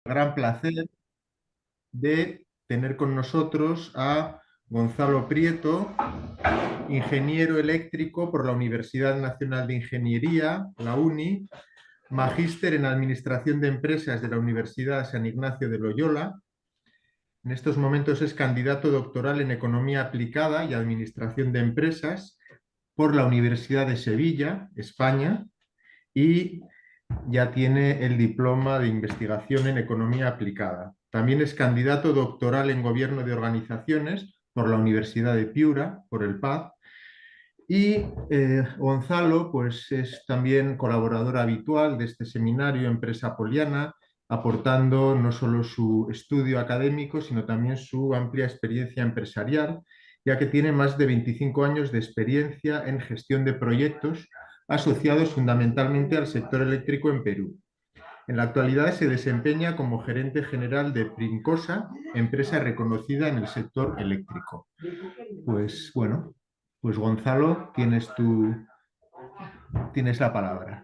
Gran placer de tener con nosotros a Gonzalo Prieto, ingeniero eléctrico por la Universidad Nacional de Ingeniería, la UNI, magíster en Administración de Empresas de la Universidad San Ignacio de Loyola. En estos momentos es candidato doctoral en Economía Aplicada y Administración de Empresas por la Universidad de Sevilla, España, y ya tiene el diploma de investigación en economía aplicada. También es candidato doctoral en gobierno de organizaciones por la Universidad de Piura, por el PAD. Y Gonzalo, pues es también colaborador habitual de este seminario Empresa Poliana, aportando no solo su estudio académico, sino también su amplia experiencia empresarial, ya que tiene más de 25 años de experiencia en gestión de proyectos asociados fundamentalmente al sector eléctrico en Perú. En la actualidad se desempeña como gerente general de Princosa, empresa reconocida en el sector eléctrico. Pues bueno, pues Gonzalo, tienes la palabra.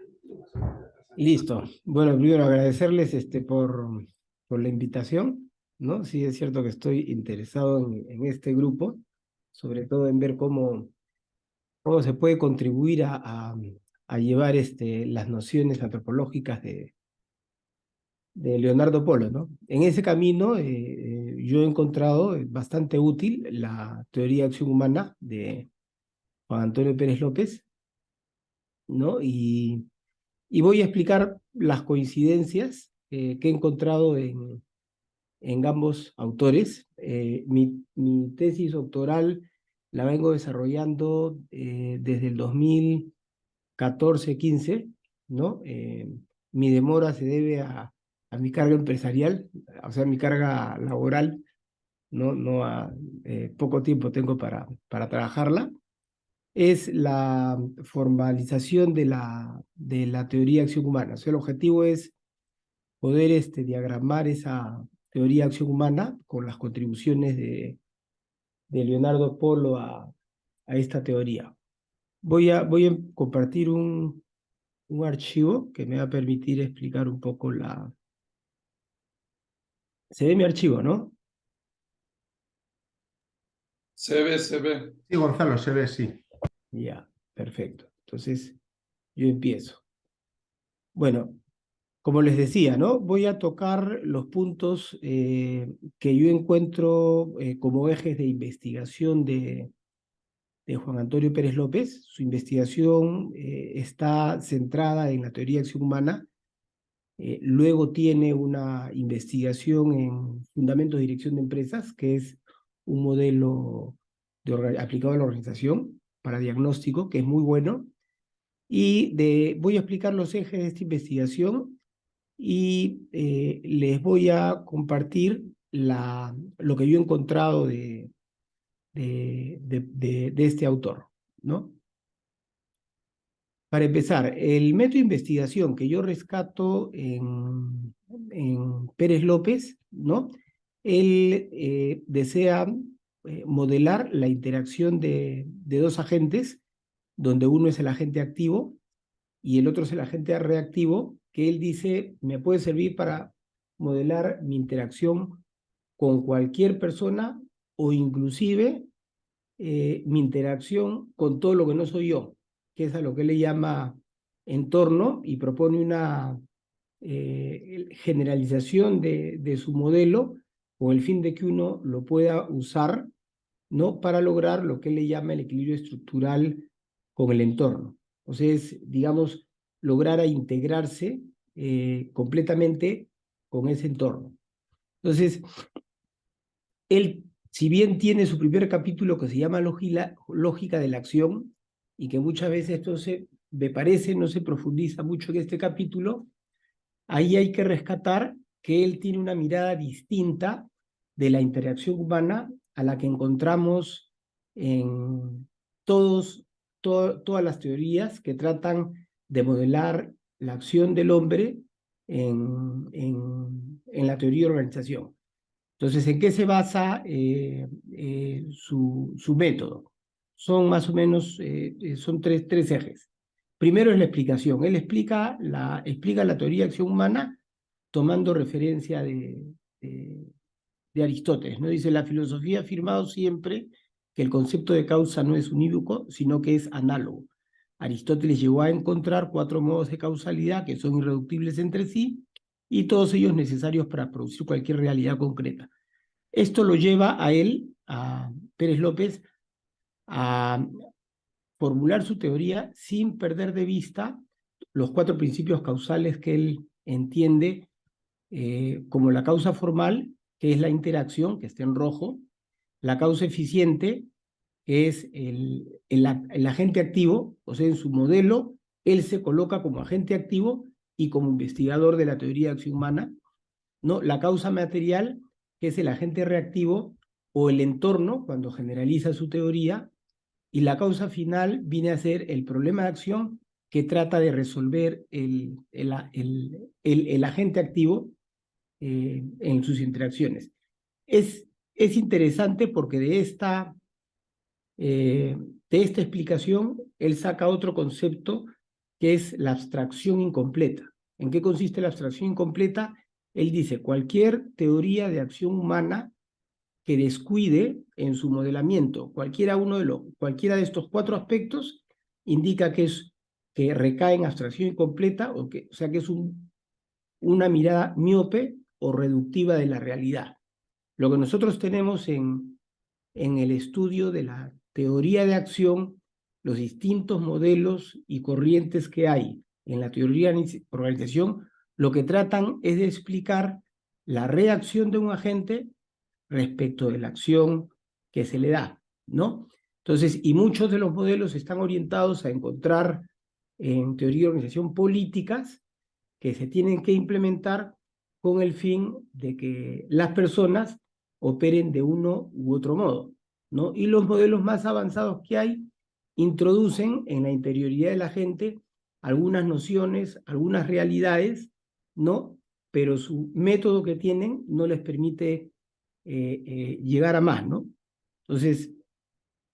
Listo. Bueno, primero agradecerles por la invitación, ¿no? Sí, es cierto que estoy interesado en este grupo, sobre todo en ver cómo se puede contribuir a llevar las nociones antropológicas de Leonardo Polo, ¿no? En ese camino yo he encontrado bastante útil la teoría de acción humana de Juan Antonio Pérez López, ¿no? Y voy a explicar las coincidencias que he encontrado en ambos autores. Mi tesis doctoral la vengo desarrollando desde el 2014-15, ¿no? Mi demora se debe a mi carga empresarial, o sea, mi carga laboral, no a poco tiempo tengo para trabajarla. Es la formalización de la teoría de acción humana. O sea, el objetivo es poder diagramar esa teoría de acción humana con las contribuciones de Leonardo Polo a esta teoría. Voy a compartir un archivo que me va a permitir explicar un poco la... Se ve mi archivo, ¿no? Se ve. Sí, Gonzalo, se ve, sí. Ya, perfecto. Entonces, yo empiezo. Bueno, como les decía, ¿no? Voy a tocar los puntos que yo encuentro como ejes de investigación de Juan Antonio Pérez López. Su investigación está centrada en la teoría de acción humana. Luego tiene una investigación en fundamentos de dirección de empresas, que es un modelo aplicado a la organización para diagnóstico, que es muy bueno. Y voy a explicar los ejes de esta investigación y les voy a compartir lo que yo he encontrado de este autor, ¿no? Para empezar, el método de investigación que yo rescato en Pérez López, ¿no? Él desea modelar la interacción de dos agentes, donde uno es el agente activo y el otro es el agente reactivo, que él dice me puede servir para modelar mi interacción con cualquier persona o inclusive mi interacción con todo lo que no soy yo, que es a lo que él le llama entorno, y propone una generalización de su modelo con el fin de que uno lo pueda usar, ¿no? Para lograr lo que él le llama el equilibrio estructural con el entorno. O sea, es, digamos, lograr a integrarse completamente con ese entorno. Entonces, él, si bien tiene su primer capítulo que se llama Lógica de la Acción, y que muchas veces esto me parece, no se profundiza mucho en este capítulo, ahí hay que rescatar que él tiene una mirada distinta de la interacción humana a la que encontramos en todas las teorías que tratan de modelar la acción del hombre en la teoría de organización. Entonces, ¿en qué se basa su método? Son más o menos, son tres ejes. Primero es la explicación. Él explica la teoría de acción humana tomando referencia de Aristóteles, ¿no? Dice, la filosofía ha afirmado siempre que el concepto de causa no es unívoco, sino que es análogo. Aristóteles llegó a encontrar 4 modos de causalidad que son irreductibles entre sí y todos ellos necesarios para producir cualquier realidad concreta. Esto lo lleva a él, a Pérez López, a formular su teoría sin perder de vista los 4 principios causales que él entiende como la causa formal, que es la interacción, que está en rojo, la causa eficiente, que es el agente activo, o sea, en su modelo, él se coloca como agente activo y como investigador de la teoría de acción humana, ¿no? La causa material, que es el agente reactivo o el entorno, cuando generaliza su teoría, y la causa final viene a ser el problema de acción que trata de resolver el agente activo en sus interacciones. Es interesante porque de esta explicación él saca otro concepto que es la abstracción incompleta. ¿En qué consiste la abstracción incompleta? Él dice, cualquier teoría de acción humana que descuide en su modelamiento cualquiera de estos 4 aspectos indica que recae en abstracción incompleta, o sea que es una mirada miope o reductiva de la realidad. Lo que nosotros tenemos en el estudio de la teoría de acción, los distintos modelos y corrientes que hay en la teoría de organización, lo que tratan es de explicar la reacción de un agente respecto de la acción que se le da, ¿no? Entonces, y muchos de los modelos están orientados a encontrar en teoría de organización políticas que se tienen que implementar con el fin de que las personas operen de uno u otro modo, ¿no? Y los modelos más avanzados que hay introducen en la interioridad de la gente algunas nociones, algunas realidades, ¿no? Pero su método que tienen no les permite llegar a más, ¿no? Entonces,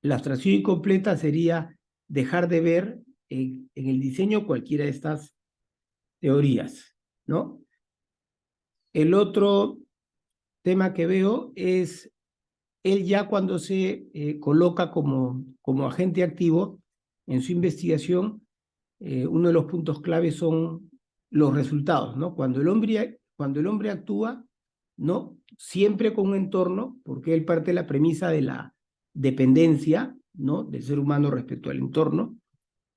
la abstracción incompleta sería dejar de ver en el diseño cualquiera de estas teorías, ¿no? El otro tema que veo es él ya cuando se coloca como agente activo en su investigación, uno de los puntos claves son los resultados, ¿no? Cuando el hombre actúa, ¿no? Siempre con un entorno, porque él parte de la premisa de la dependencia, ¿no? Del ser humano respecto al entorno,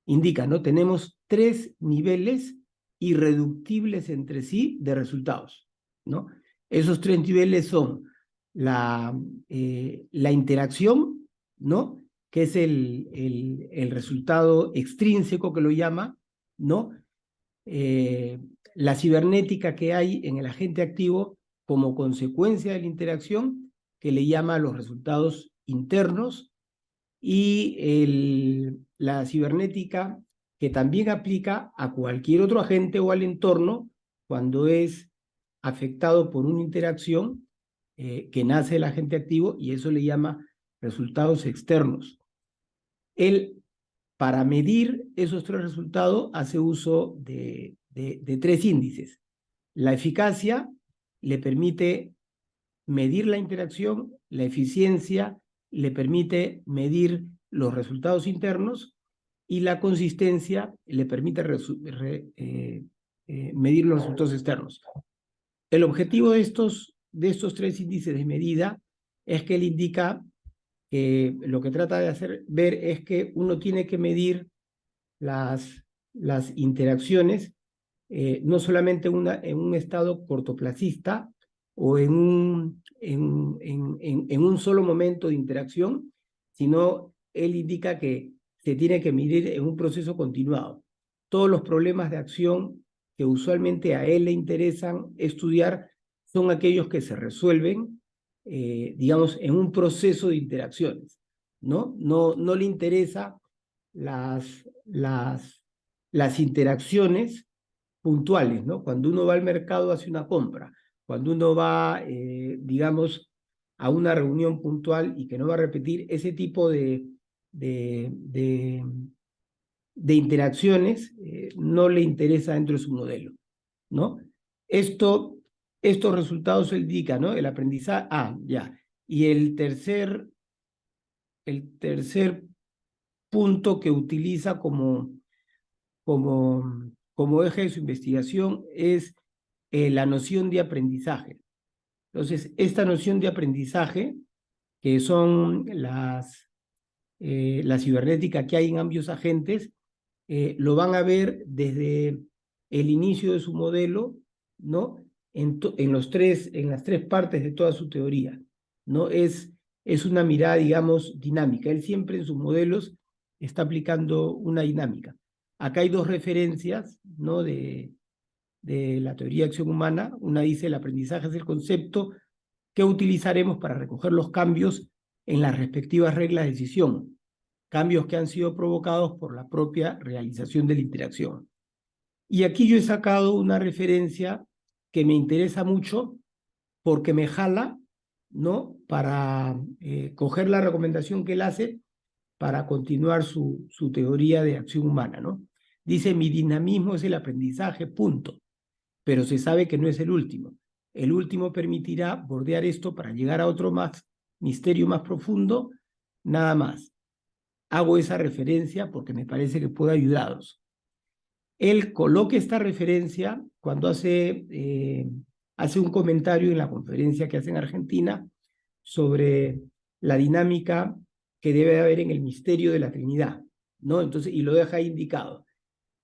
indica, ¿no? Tenemos 3 niveles irreductibles entre sí de resultados, ¿no? Esos 3 niveles son la interacción, ¿no? Que es el resultado extrínseco que lo llama, ¿no? La cibernética que hay en el agente activo como consecuencia de la interacción, que le llama los resultados internos, y la cibernética que también aplica a cualquier otro agente o al entorno cuando es afectado por una interacción que nace del agente activo, y eso le llama resultados externos. Él, para medir esos 3 resultados, hace uso de 3 índices. La eficacia le permite medir la interacción, la eficiencia le permite medir los resultados internos y la consistencia le permite medir los resultados externos. El objetivo de estos 3 índices de medida es que él indica que lo que trata de hacer ver es que uno tiene que medir las interacciones no solamente en un estado cortoplacista o en un solo momento de interacción, sino él indica que se tiene que medir en un proceso continuado. Todos los problemas de acción que usualmente a él le interesan estudiar son aquellos que se resuelven, digamos, en un proceso de interacciones, ¿no? No le interesa las interacciones puntuales, ¿no? Cuando uno va al mercado hace una compra, cuando uno va, digamos, a una reunión puntual y que no va a repetir ese tipo de interacciones, no le interesa dentro de su modelo, ¿no? Esto estos resultados se indican, ¿no? El aprendizaje, ya. Y el tercer punto que utiliza como eje de su investigación es la noción de aprendizaje. Entonces, esta noción de aprendizaje, que son la cibernética que hay en ambos agentes, lo van a ver desde el inicio de su modelo, ¿no? En las tres partes de toda su teoría, ¿no? Es una mirada, digamos, dinámica. Él siempre en sus modelos está aplicando una dinámica. Acá hay dos referencias, ¿no? de la teoría de acción humana. Una dice: el aprendizaje es el concepto que utilizaremos para recoger los cambios en las respectivas reglas de decisión, cambios que han sido provocados por la propia realización de la interacción. Y aquí yo he sacado una referencia que me interesa mucho porque me jala, ¿no? Para coger la recomendación que él hace para continuar su teoría de acción humana, ¿no? Dice: mi dinamismo es el aprendizaje, punto. Pero se sabe que no es el último. El último permitirá bordear esto para llegar a otro misterio más profundo, nada más. Hago esa referencia porque me parece que puede ayudaros. Él coloca esta referencia cuando hace un comentario en la conferencia que hace en Argentina sobre la dinámica que debe haber en el misterio de la Trinidad, ¿no? Entonces, y lo deja ahí indicado.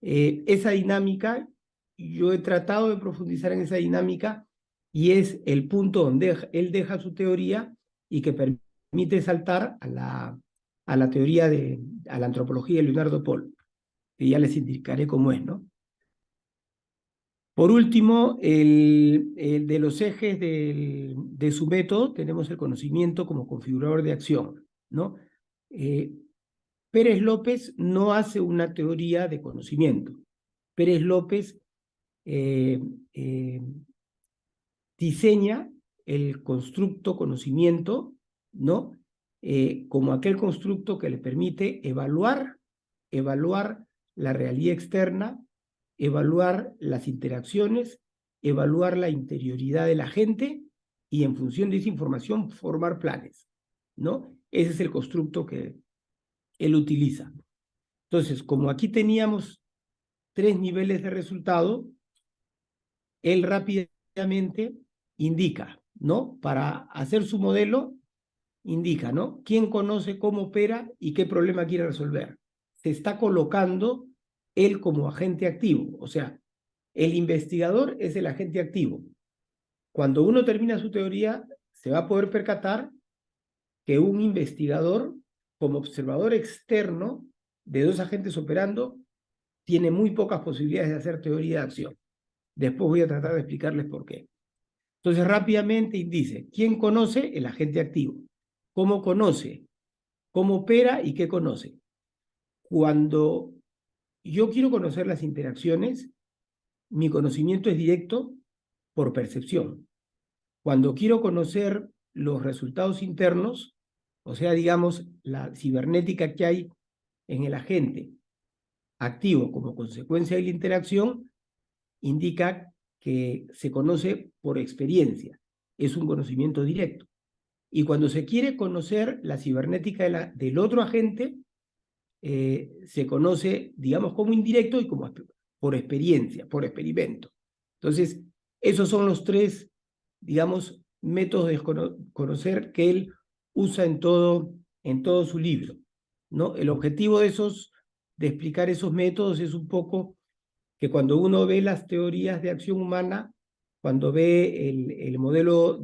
Esa dinámica, yo he tratado de profundizar en esa dinámica y es el punto donde él deja su teoría y que permite saltar a la teoría a la antropología de Leonardo Paul, que ya les indicaré cómo es, ¿no? Por último, de los ejes de su método, tenemos el conocimiento como configurador de acción, ¿no? Pérez López no hace una teoría de conocimiento. Pérez López diseña el constructo conocimiento, ¿no? Como aquel constructo que le permite evaluar la realidad externa, evaluar las interacciones, evaluar la interioridad de la gente y en función de esa información formar planes, ¿no? Ese es el constructo que él utiliza. Entonces, como aquí teníamos 3 niveles de resultado, él rápidamente indica, ¿no? Para hacer su modelo, indica, ¿no? ¿Quién conoce cómo opera y qué problema quiere resolver? Se está colocando él como agente activo, o sea, el investigador es el agente activo. Cuando uno termina su teoría, se va a poder percatar que un investigador, como observador externo de 2 agentes operando, tiene muy pocas posibilidades de hacer teoría de acción. Después voy a tratar de explicarles por qué. Entonces, rápidamente dice: ¿quién conoce? El agente activo. ¿Cómo conoce? ¿Cómo opera y qué conoce? Cuando yo quiero conocer las interacciones, mi conocimiento es directo por percepción. Cuando quiero conocer los resultados internos, o sea, digamos, la cibernética que hay en el agente activo como consecuencia de la interacción, indica que se conoce por experiencia. Es un conocimiento directo. Y cuando se quiere conocer la cibernética del otro agente, se conoce, digamos, como indirecto y como por experiencia, por experimento. Entonces, esos son los 3, digamos, métodos de conocer que él usa en todo su libro, ¿no? El objetivo de explicar esos métodos es un poco que cuando uno ve las teorías de acción humana, cuando ve el modelo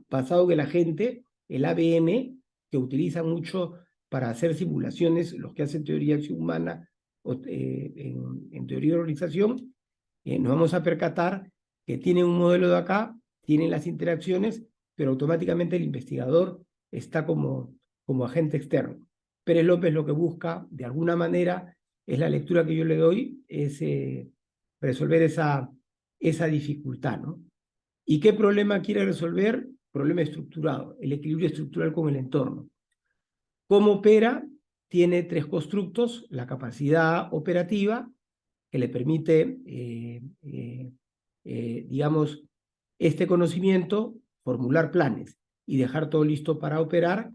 basado en la gente, el ABM, que utilizan mucho para hacer simulaciones, los que hacen teoría de acción humana en teoría de organización, nos vamos a percatar que tienen un modelo de acá, tienen las interacciones, pero automáticamente el investigador está como agente externo. Pérez López lo que busca, de alguna manera, es la lectura que yo le doy, es resolver esa dificultad, ¿no? ¿Y qué problema quiere resolver? Problema estructurado, el equilibrio estructural con el entorno. ¿Cómo opera? Tiene 3 constructos: la capacidad operativa, que le permite, digamos, este conocimiento, formular planes y dejar todo listo para operar,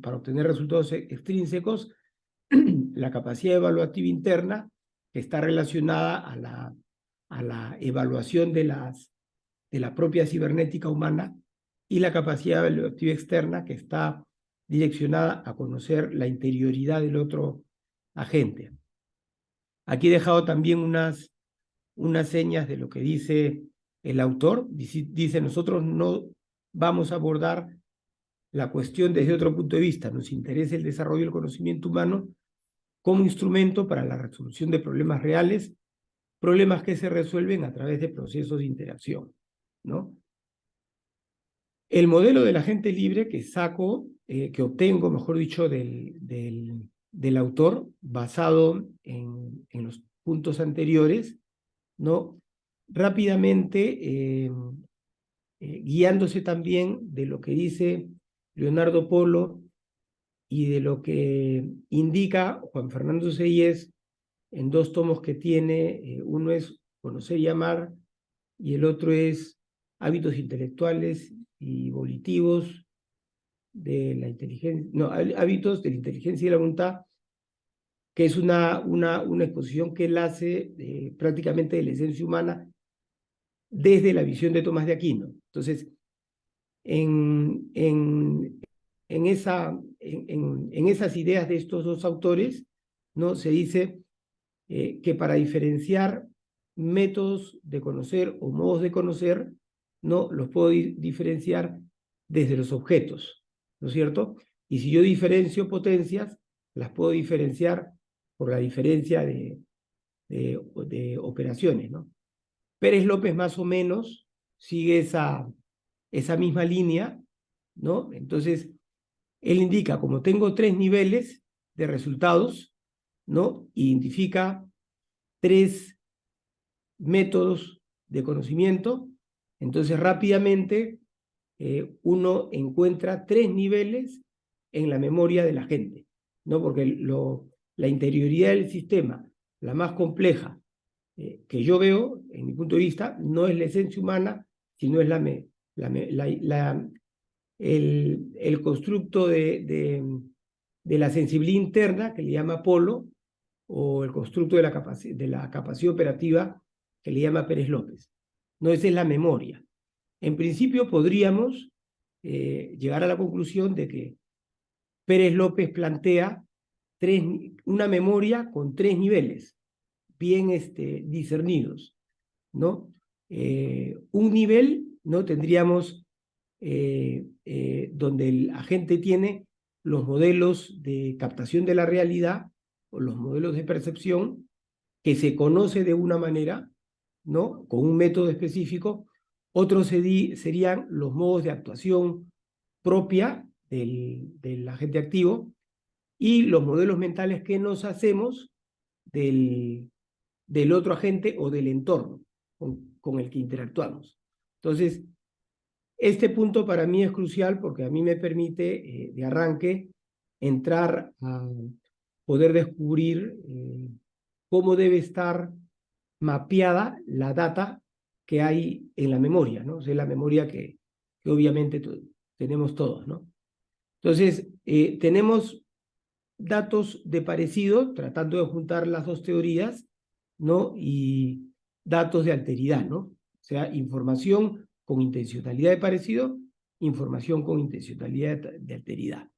para obtener resultados extrínsecos, la capacidad evaluativa interna, que está relacionada a la evaluación de la propia cibernética humana, y la capacidad evaluativa externa, que está direccionada a conocer la interioridad del otro agente. Aquí he dejado también unas señas de lo que dice el autor. Dice, nosotros no vamos a abordar la cuestión desde otro punto de vista. Nos interesa el desarrollo del conocimiento humano como instrumento para la resolución de problemas reales, problemas que se resuelven a través de procesos de interacción, ¿no? El modelo del agente libre que obtengo, mejor dicho, del autor, basado en los puntos anteriores, ¿no? Rápidamente, guiándose también de lo que dice Leonardo Polo y de lo que indica Juan Fernando Seyes en 2 tomos que tiene, uno es Conocer y Amar, y el otro es Hábitos intelectuales y volitivos de la inteligencia, no, Hábitos de la inteligencia y la voluntad, que es una exposición que él hace prácticamente de la esencia humana desde la visión de Tomás de Aquino. Entonces, en esas ideas de estos 2 autores, ¿no? Se dice que para diferenciar métodos de conocer o modos de conocer, no los puedo diferenciar desde los objetos, ¿no es cierto? Y si yo diferencio potencias, las puedo diferenciar por la diferencia de operaciones, ¿no? Pérez López más o menos sigue esa misma línea, ¿no? Entonces, él indica, como tengo 3 niveles de resultados, ¿no? Identifica 3 métodos de conocimiento, entonces rápidamente uno encuentra 3 niveles en la memoria de la gente, ¿no? Porque la interioridad del sistema, la más compleja que yo veo, en mi punto de vista, no es la esencia humana, sino es el constructo de la sensibilidad interna, que le llama Polo, o el constructo de la capacidad operativa, que le llama Pérez López. No, esa es la memoria. En principio podríamos llegar a la conclusión de que Pérez López plantea una memoria con 3 niveles, bien discernidos, ¿no? Un nivel, ¿no? Tendríamos donde el agente tiene los modelos de captación de la realidad o los modelos de percepción que se conoce de una manera, ¿no? Con un método específico. Otros serían los modos de actuación propia del agente activo y los modelos mentales que nos hacemos del otro agente o del entorno con el que interactuamos. Entonces, este punto para mí es crucial porque a mí me permite de arranque entrar a poder descubrir cómo debe estar mapeada la data que hay en la memoria, ¿no? O sea, la memoria que obviamente tenemos todos, ¿no? Entonces, tenemos datos de parecido, tratando de juntar las 2 teorías, ¿no? Y datos de alteridad, ¿no? O sea, información con intencionalidad de parecido, información con intencionalidad de alteridad.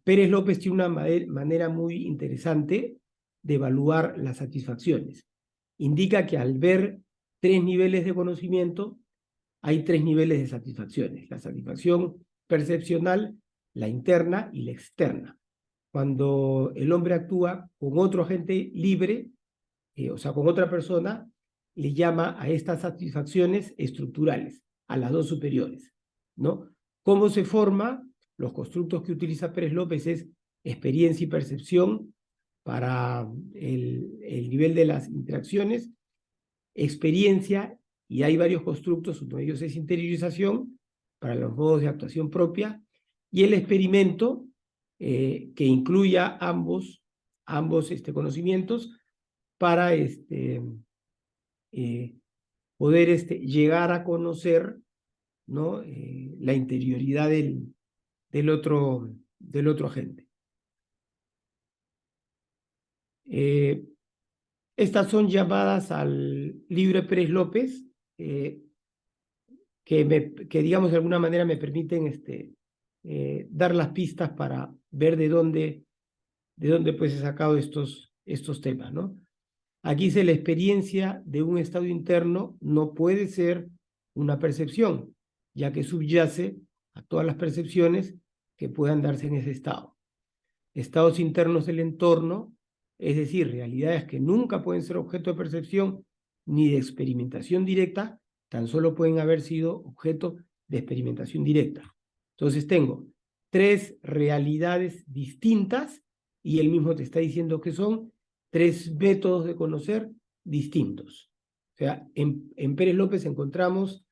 Pérez López tiene una manera muy interesante de evaluar las satisfacciones. Indica que al ver 3 niveles de conocimiento, hay 3 niveles de satisfacciones. La satisfacción percepcional, la interna y la externa. Cuando el hombre actúa con otro agente libre, o sea, con otra persona, le llama a estas satisfacciones estructurales, a las 2 superiores, ¿no? ¿Cómo se forma? Los constructos que utiliza Pérez López es experiencia y percepción para el nivel de las interacciones, experiencia, y hay varios constructos, uno de ellos es interiorización para los modos de actuación propia, y el experimento, que incluya ambos conocimientos para poder llegar a conocer, ¿no? La interioridad del otro agente. Estas son llamadas al libro Pérez López, que digamos de alguna manera me permiten dar las pistas para ver de dónde pues he sacado estos temas, ¿no? Aquí dice: la experiencia de un estado interno no puede ser una percepción, ya que subyace a todas las percepciones que puedan darse en ese estado. Estados internos del entorno, es decir, realidades que nunca pueden ser objeto de percepción ni de experimentación directa, tan solo pueden haber sido objeto de experimentación directa. Entonces tengo tres realidades distintas y él mismo te está diciendo que son tres métodos de conocer distintos. O sea, en Pérez López encontramos,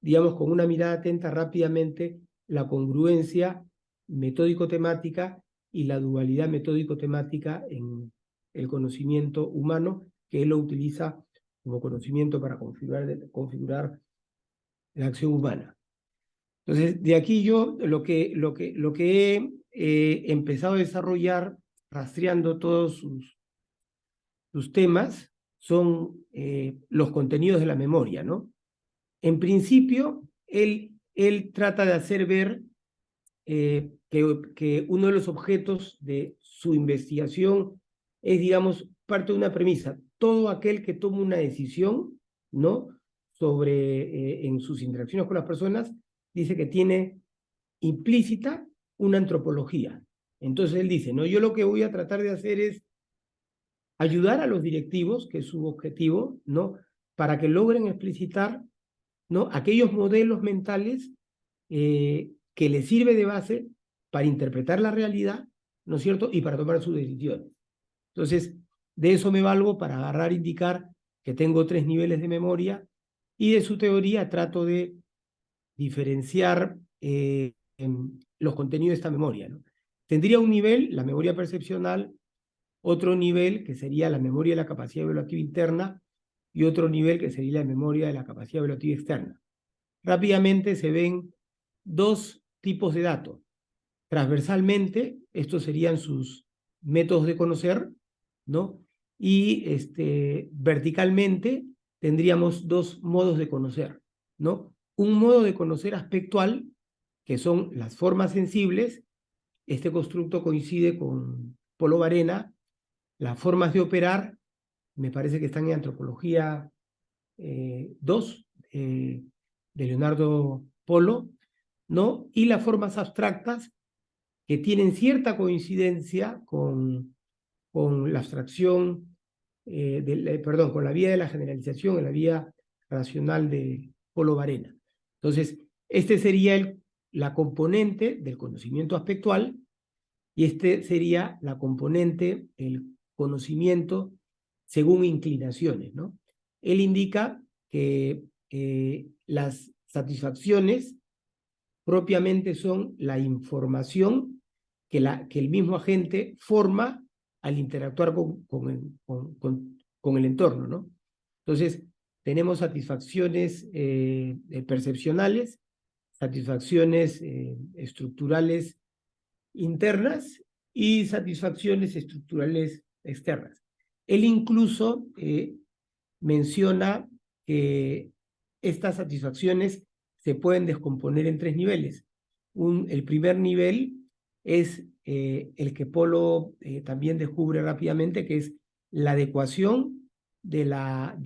digamos, con una mirada atenta rápidamente la congruencia metódico-temática y la dualidad metódico-temática en el conocimiento humano, que él lo utiliza como conocimiento para configurar la acción humana. Entonces, de aquí yo lo que he empezado a desarrollar, rastreando todos sus temas, son los contenidos de la memoria, ¿no? En principio, él trata de hacer ver que uno de los objetos de su investigación es, digamos, parte de una premisa. Todo aquel que toma una decisión, ¿no?, sobre, en sus interacciones con las personas, dice que tiene implícita una antropología. Entonces él dice, no, yo lo que voy a tratar de hacer es ayudar a los directivos, que es su objetivo, ¿no?, para que logren explicitar, ¿no?, aquellos modelos mentales que les sirve de base para interpretar la realidad, ¿no es cierto?, y para tomar sus decisiones. Entonces, de eso me valgo para agarrar, indicar que tengo 3 niveles de memoria, y de su teoría trato de diferenciar los contenidos de esta memoria, ¿no? Tendría un nivel, la memoria percepcional, otro nivel que sería la memoria de la capacidad evaluativa interna, y otro nivel que sería la memoria de la capacidad evaluativa externa. Rápidamente se ven dos tipos de datos. Transversalmente, estos serían sus métodos de conocer, ¿no? Y verticalmente tendríamos dos modos de conocer, ¿no? Un modo de conocer aspectual, que son las formas sensibles. Este constructo coincide con Polo Varena. Las formas de operar, me parece que están en Antropología 2, de Leonardo Polo, ¿no? Y las formas abstractas, que tienen cierta coincidencia con la abstracción, con la vía de la generalización, en la vía racional de Polo Varena. Entonces, este sería la componente del conocimiento aspectual, y este sería la componente, el conocimiento según inclinaciones, ¿no? Él indica que las satisfacciones propiamente son la información que el mismo agente forma al interactuar con el entorno, ¿no? Entonces, tenemos satisfacciones percepcionales, satisfacciones estructurales internas y satisfacciones estructurales externas. Él incluso menciona que estas satisfacciones se pueden descomponer en 3 niveles. El primer nivel es el que Polo también descubre rápidamente, que es la adecuación de la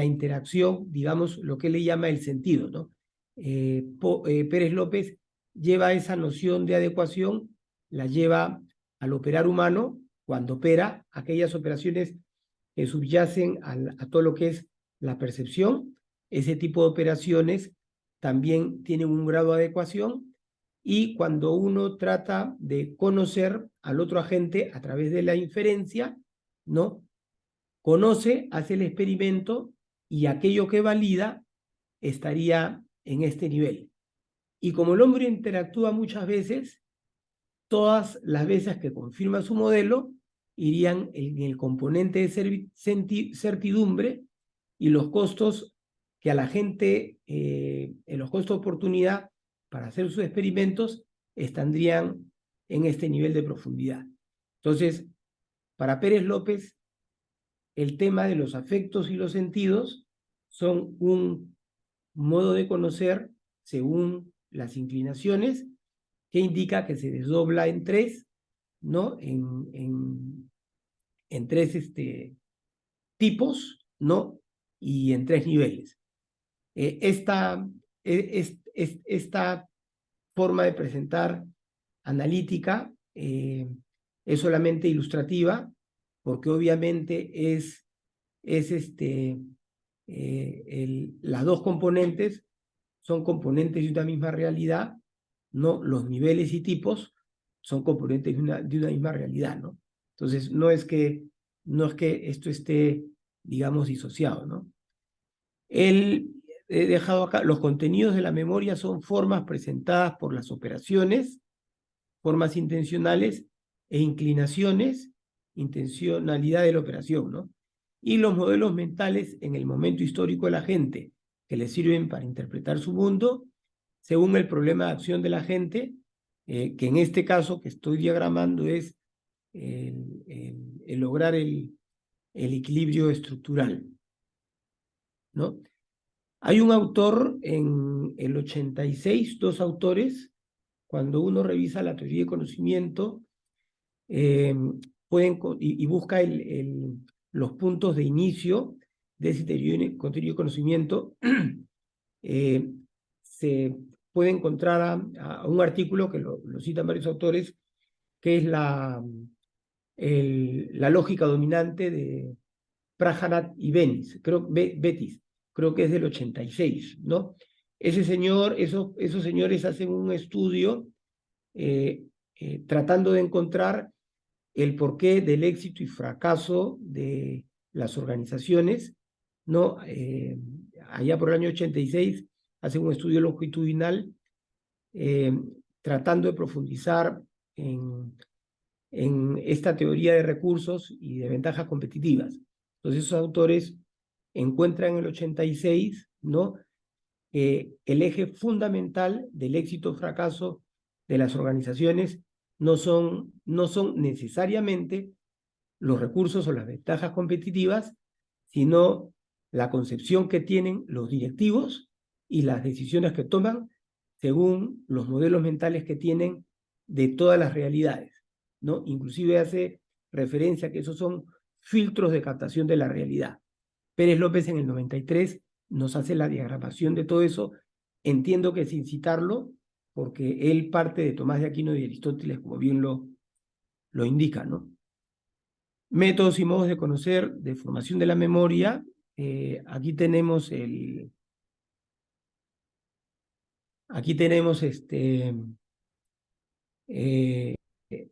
interacción, digamos, lo que él le llama el sentido, ¿no? Pérez López lleva esa noción de adecuación, la lleva al operar humano, cuando opera aquellas operaciones que subyacen a todo lo que es la percepción. Ese tipo de operaciones también tienen un grado de adecuación, y cuando uno trata de conocer al otro agente a través de la inferencia, ¿no?, conoce, hace el experimento, y aquello que valida estaría en este nivel. Y como el hombre interactúa muchas veces, todas las veces que confirma su modelo irían en el componente de certidumbre, y los costos que a la gente, los costos de oportunidad para hacer sus experimentos estarían en este nivel de profundidad. Entonces, para Pérez López, el tema de los afectos y los sentidos son un modo de conocer según las inclinaciones, que indica que se desdobla en tres, ¿no? En tres tipos, ¿no? Y en tres niveles. Esta forma de presentar analítica es solamente ilustrativa, porque obviamente las dos componentes son componentes de una misma realidad, ¿no? Los niveles y tipos son componentes de una misma realidad, ¿no? Entonces, no es que esto esté, digamos, disociado, ¿no? He dejado acá, los contenidos de la memoria son formas presentadas por las operaciones, formas intencionales e inclinaciones, intencionalidad de la operación, ¿no? Y los modelos mentales en el momento histórico de la gente, que le sirven para interpretar su mundo, según el problema de acción de la gente, que en este caso que estoy diagramando es el lograr el equilibrio estructural, ¿no? Hay un autor en el 86, dos autores, cuando uno revisa la teoría de conocimiento, y busca los puntos de inicio de ese teoría de conocimiento, se puede encontrar a un artículo que lo citan varios autores, que es la lógica dominante de Prajanath y Betis, creo que es del 86, ¿no? Ese señor, esos señores hacen un estudio tratando de encontrar el porqué del éxito y fracaso de las organizaciones, ¿no? Allá por el año 86 hacen un estudio longitudinal tratando de profundizar en esta teoría de recursos y de ventajas competitivas. Entonces esos autores encuentran en el 86, ¿no? El eje fundamental del éxito o fracaso de las organizaciones no son necesariamente los recursos o las ventajas competitivas, sino la concepción que tienen los directivos y las decisiones que toman según los modelos mentales que tienen de todas las realidades, ¿no? Inclusive hace referencia a que esos son filtros de captación de la realidad. Pérez López en el 93 nos hace la diagramación de todo eso. Entiendo que sin citarlo, porque él parte de Tomás de Aquino y de Aristóteles, como bien lo indica, ¿no? Métodos y modos de conocer, de formación de la memoria. Aquí tenemos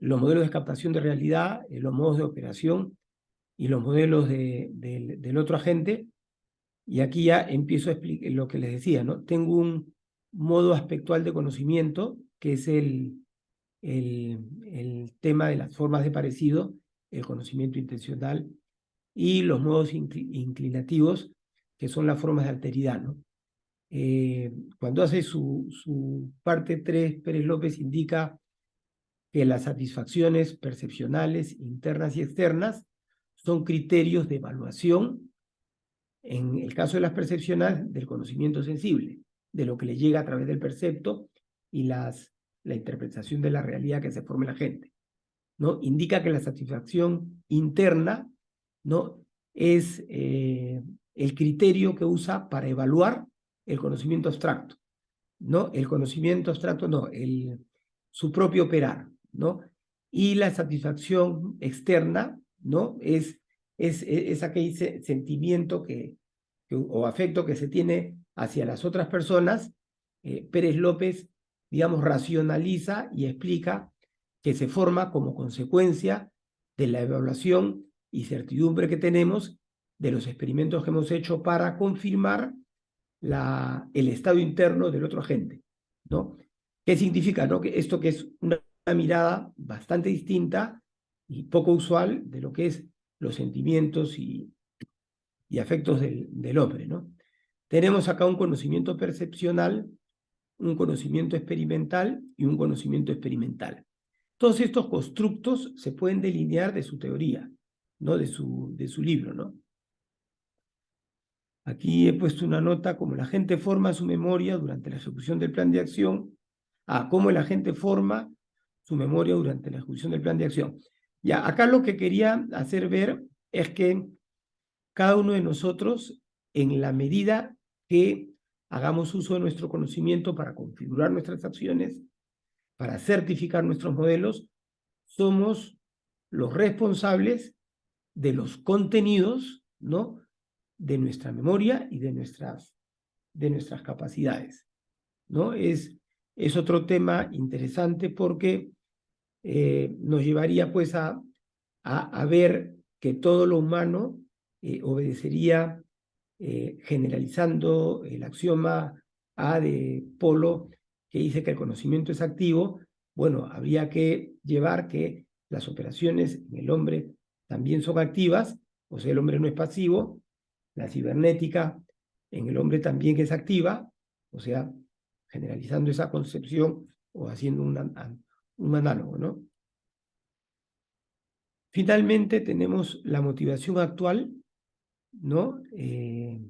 los modelos de captación de realidad, los modos de operación y los modelos del otro agente. Y aquí ya empiezo a explicar lo que les decía, ¿no? Tengo un modo aspectual de conocimiento, que es el tema de las formas de parecido, el conocimiento intencional, y los modos inclinativos, que son las formas de alteridad, ¿no? Cuando hace su parte 3, Pérez López indica que las satisfacciones percepcionales internas y externas son criterios de evaluación, en el caso de las percepcionales, del conocimiento sensible, de lo que le llega a través del percepto y la interpretación de la realidad que se forma en la gente, ¿no? Indica que la satisfacción interna, ¿no? Es el criterio que usa para evaluar el conocimiento abstracto, ¿no? El conocimiento abstracto, no, su propio operar, ¿no? Y la satisfacción externa, ¿no? Es aquel sentimiento o afecto que se tiene hacia las otras personas. Pérez López, digamos, racionaliza y explica que se forma como consecuencia de la evaluación y certidumbre que tenemos de los experimentos que hemos hecho para confirmar el estado interno del otro agente, ¿no? ¿Qué significa, no? Que esto que es una mirada bastante distinta y poco usual de lo que es los sentimientos y y afectos del hombre, ¿no? Tenemos acá un conocimiento percepcional, un conocimiento experimental y un conocimiento experimental. Todos estos constructos se pueden delinear de su teoría, ¿no? De su libro, ¿no? Aquí he puesto una nota como la gente forma su memoria durante la ejecución del plan de acción. Cómo el agente forma su memoria durante la ejecución del plan de acción. Ya, acá lo que quería hacer ver es que cada uno de nosotros, en la medida que hagamos uso de nuestro conocimiento para configurar nuestras acciones, para certificar nuestros modelos, somos los responsables de los contenidos, ¿no? De nuestra memoria y de nuestras capacidades, ¿no? Es otro tema interesante porque nos llevaría pues a ver que todo lo humano obedecería, generalizando el axioma A de Polo, que dice que el conocimiento es activo. Bueno, habría que llevar que las operaciones en el hombre también son activas, o sea, el hombre no es pasivo. La cibernética en el hombre también es activa, o sea, generalizando esa concepción o haciendo un análogo, ¿no? Finalmente tenemos la motivación actual, ¿no? Que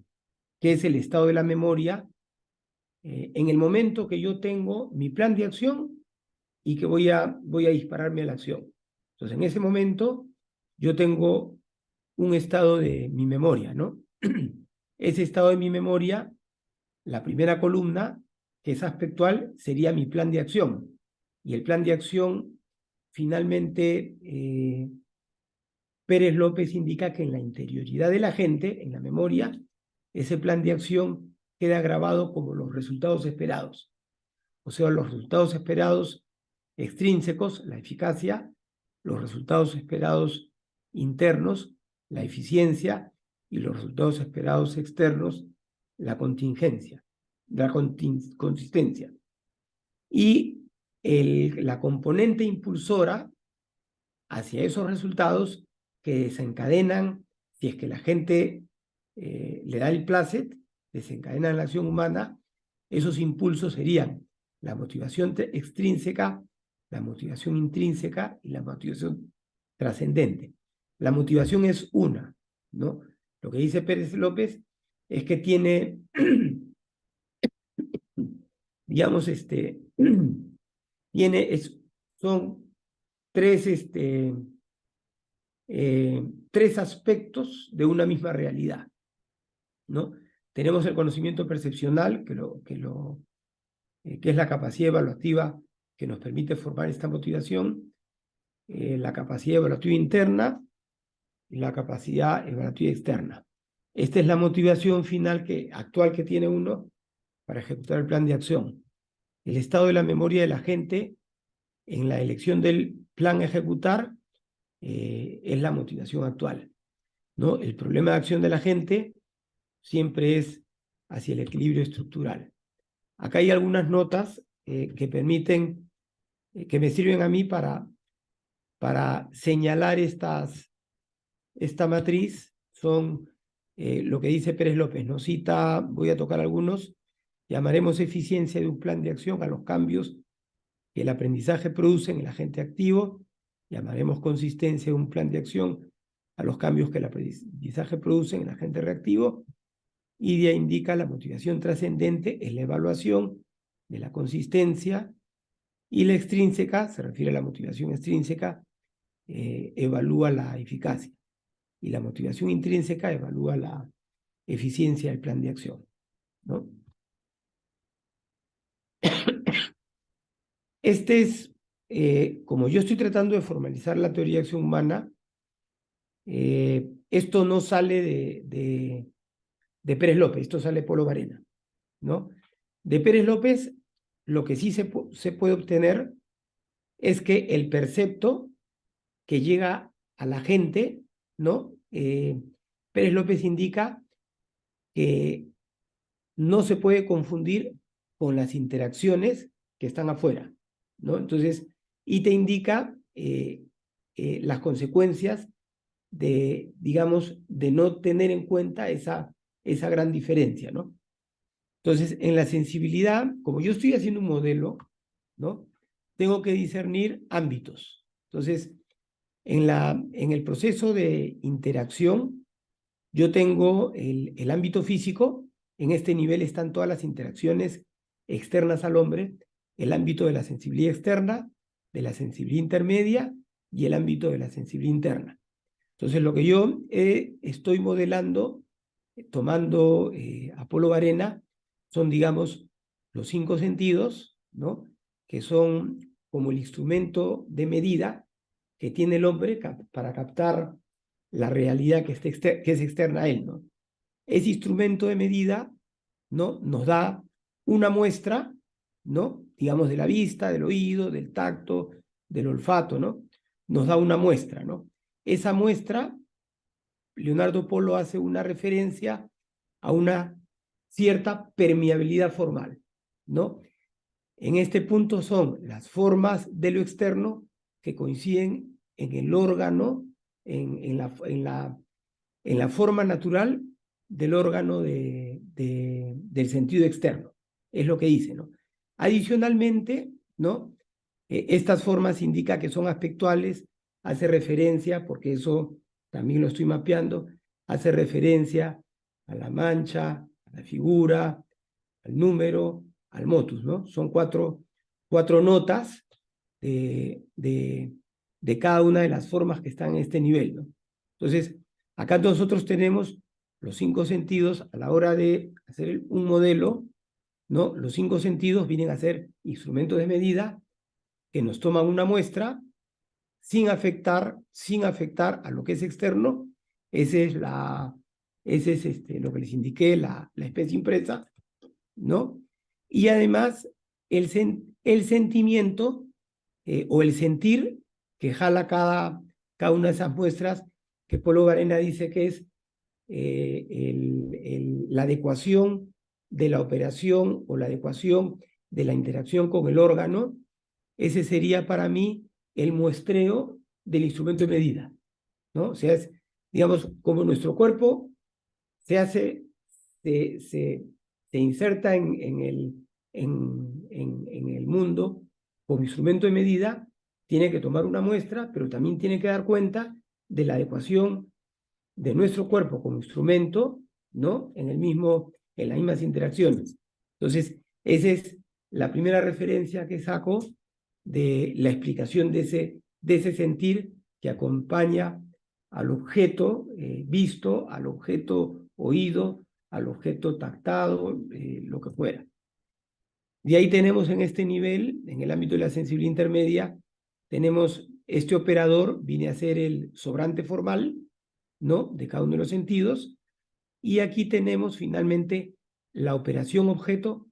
es el estado de la memoria en el momento que yo tengo mi plan de acción y que voy a dispararme a la acción. Entonces, en ese momento yo tengo un estado de mi memoria, ¿no? Ese estado de mi memoria, la primera columna, que es aspectual, sería mi plan de acción. Y el plan de acción, finalmente, Pérez López indica que en la interioridad de la gente, en la memoria, ese plan de acción queda grabado como los resultados esperados. O sea, los resultados esperados extrínsecos, la eficacia, los resultados esperados internos, la eficiencia, y los resultados esperados externos, la contingencia, la consistencia. Y la componente impulsora hacia esos resultados que desencadenan, si es que la gente le da el placet, desencadenan la acción humana, esos impulsos serían la motivación extrínseca, la motivación intrínseca y la motivación trascendente. La motivación es una, ¿no? Lo que dice Pérez López es que tiene, digamos, son tres aspectos de una misma realidad, ¿no? Tenemos el conocimiento percepcional, que es la capacidad evaluativa que nos permite formar esta motivación, la capacidad evaluativa interna y la capacidad evaluativa externa. Esta es la motivación final actual que tiene uno para ejecutar el plan de acción. El estado de la memoria de la gente en la elección del plan a ejecutar es la motivación actual, ¿no? El problema de acción de la gente siempre es hacia el equilibrio estructural. Acá hay algunas notas que permiten, que me sirven a mí para señalar esta matriz. Son lo que dice Pérez López, ¿no? Cita, voy a tocar algunos. Llamaremos eficiencia de un plan de acción a los cambios que el aprendizaje produce en el agente activo. Llamaremos consistencia de un plan de acción a los cambios que el aprendizaje produce en el agente reactivo. IDEA indica la motivación trascendente es la evaluación de la consistencia, y la extrínseca, se refiere a la motivación extrínseca, evalúa la eficacia, y la motivación intrínseca evalúa la eficiencia del plan de acción, ¿no? Como yo estoy tratando de formalizar la teoría de acción humana, esto no sale de Pérez López, esto sale de Polo Varena, ¿no? De Pérez López, lo que sí se puede obtener es que el percepto que llega a la gente, ¿no? Pérez López indica que no se puede confundir con las interacciones que están afuera, ¿no? Entonces, y te indica las consecuencias digamos, de no tener en cuenta esa gran diferencia, ¿no? Entonces, en la sensibilidad, como yo estoy haciendo un modelo, ¿no? Tengo que discernir ámbitos. Entonces, en el proceso de interacción, yo tengo el ámbito físico. En este nivel están todas las interacciones externas al hombre, el ámbito de la sensibilidad externa, de la sensibilidad intermedia y el ámbito de la sensibilidad interna. Entonces, lo que yo estoy modelando, tomando Apolo Varena, son, digamos, los 5 sentidos, ¿no? Que son como el instrumento de medida que tiene el hombre para captar la realidad que es externa a él, ¿no? Ese instrumento de medida, ¿no? Nos da una muestra, ¿no? Digamos, de la vista, del oído, del tacto, del olfato, ¿no? Nos da una muestra, ¿no? Esa muestra, Leonardo Polo hace una referencia a una cierta permeabilidad formal, ¿no? En este punto son las formas de lo externo que coinciden en el órgano, en la forma natural del órgano del sentido externo. Es lo que dice, ¿no? Adicionalmente, ¿no? Estas formas indica que son aspectuales, hace referencia, porque eso también lo estoy mapeando, hace referencia a la mancha, a la figura, al número, al motus, ¿no? Son cuatro notas de cada una de las formas que están en este nivel, ¿no? Entonces, acá nosotros tenemos los 5 sentidos a la hora de hacer un modelo, ¿no? Los 5 sentidos vienen a ser instrumentos de medida que nos toman una muestra sin afectar a lo que es externo. Ese es lo que les indiqué, la especie impresa, ¿no? Y además el sentimiento o el sentir que jala cada una de esas muestras, que Polo Varena dice que es la adecuación de la operación o la adecuación de la interacción con el órgano. Ese sería para mí el muestreo del instrumento de medida, ¿no? O sea, es, digamos, como nuestro cuerpo se inserta en el mundo como instrumento de medida, tiene que tomar una muestra, pero también tiene que dar cuenta de la adecuación de nuestro cuerpo como instrumento, ¿no? En las mismas interacciones. Entonces, esa es la primera referencia que saco de la explicación de ese sentir que acompaña al objeto visto, al objeto oído, al objeto tactado, lo que fuera. De ahí tenemos en este nivel, en el ámbito de la sensibilidad intermedia, tenemos este operador, viene a ser el sobrante formal, ¿no? De cada uno de los sentidos. Y aquí tenemos finalmente la operación objeto,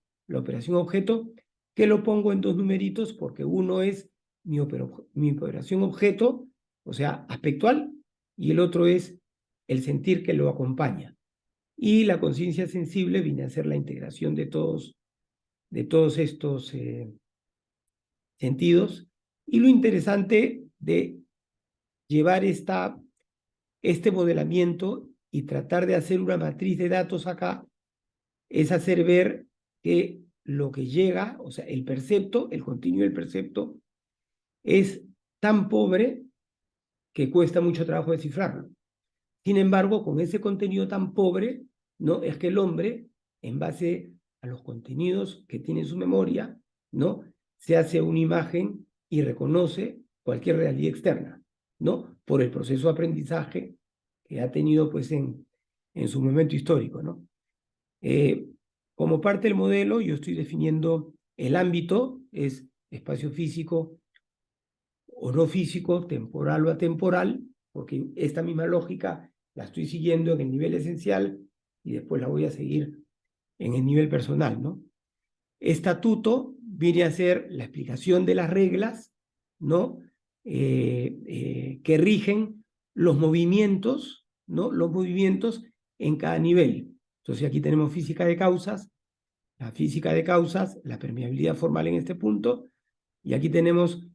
que lo pongo en 2 numeritos porque uno es mi operación objeto, o sea, aspectual, y el otro es el sentir que lo acompaña. Y la conciencia sensible viene a ser la integración de todos estos sentidos. Y lo interesante de llevar este modelamiento y tratar de hacer una matriz de datos acá es hacer ver que lo que llega, o sea, el percepto, el continuo del percepto, es tan pobre que cuesta mucho trabajo descifrarlo. Sin embargo, con ese contenido tan pobre, ¿no? Es que el hombre, en base a los contenidos que tiene en su memoria, ¿no? Se hace una imagen y reconoce cualquier realidad externa, ¿no? Por el proceso de aprendizaje que ha tenido, pues, en su momento histórico, ¿no? Como parte del modelo, yo estoy definiendo el ámbito, es espacio físico o no físico, temporal o atemporal, porque esta misma lógica la estoy siguiendo en el nivel esencial y después la voy a seguir en el nivel personal, ¿no? Estatuto viene a ser la explicación de las reglas, ¿no? Que rigen los movimientos, ¿no? Los movimientos en cada nivel. Entonces aquí tenemos física de causas, la permeabilidad formal en este punto, y aquí tenemos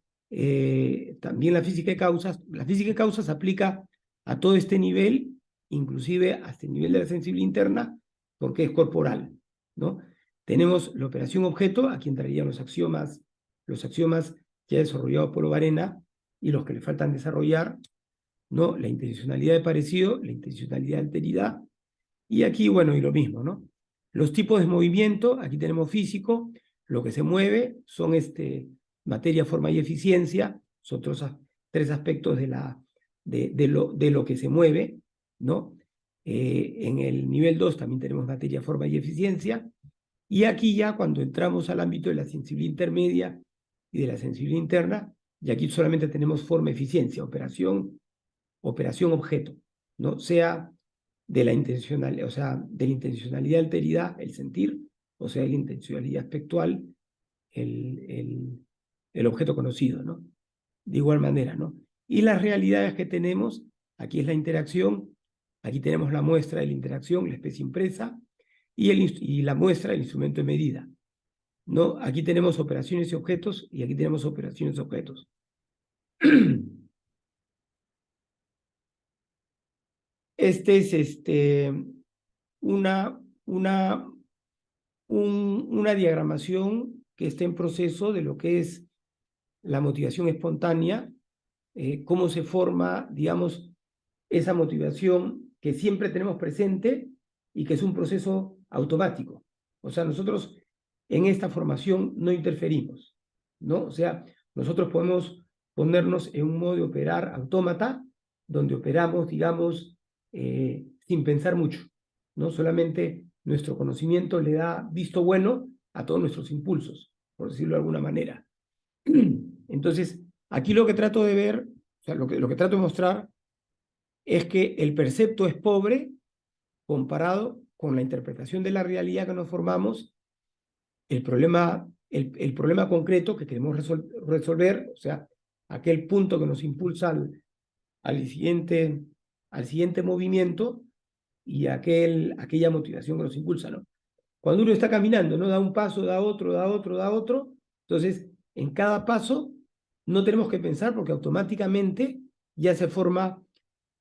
también la física de causas. La física de causas aplica a todo este nivel, inclusive hasta el nivel de la sensibilidad interna, porque es corporal, ¿no? Tenemos la operación objeto, aquí entrarían los axiomas que ha desarrollado Polo Varena y los que le faltan desarrollar, ¿no? La intencionalidad de parecido, la intencionalidad de alteridad, y aquí, bueno, y lo mismo, ¿no? Los tipos de movimiento, aquí tenemos físico, lo que se mueve son materia, forma y eficiencia, son tres aspectos de lo que se mueve, ¿no? En el nivel 2 también tenemos materia, forma y eficiencia, y aquí ya cuando entramos al ámbito de la sensibilidad intermedia y de la sensibilidad interna, y aquí solamente tenemos forma, eficiencia, operación, objeto, ¿no? Sea de la intencionalidad, o sea, de la intencionalidad alteridad, el sentir, o sea, de la intencionalidad aspectual, el objeto conocido, ¿no? De igual manera, ¿no? Y las realidades que tenemos, aquí es la interacción, aquí tenemos la muestra de la interacción, la especie impresa, y la muestra del instrumento de medida, ¿no? Aquí tenemos operaciones y objetos, y aquí tenemos operaciones y objetos. Este es una diagramación que está en proceso de lo que es la motivación espontánea, cómo se forma, digamos, esa motivación que siempre tenemos presente y que es un proceso automático. O sea, nosotros en esta formación no interferimos, ¿no? O sea, nosotros podemos ponernos en un modo de operar autómata, donde operamos, digamos, sin pensar mucho, ¿no? Solamente nuestro conocimiento le da visto bueno a todos nuestros impulsos, por decirlo de alguna manera. Entonces, aquí lo que trato de ver, o sea, lo que trato de mostrar es que el percepto es pobre comparado con la interpretación de la realidad que nos formamos, el problema concreto que queremos resolver, o sea, aquel punto que nos impulsa al siguiente movimiento y aquella motivación que nos impulsa, ¿no? Cuando uno está caminando, ¿no? Da un paso, da otro, da otro, da otro, entonces en cada paso no tenemos que pensar porque automáticamente ya se forma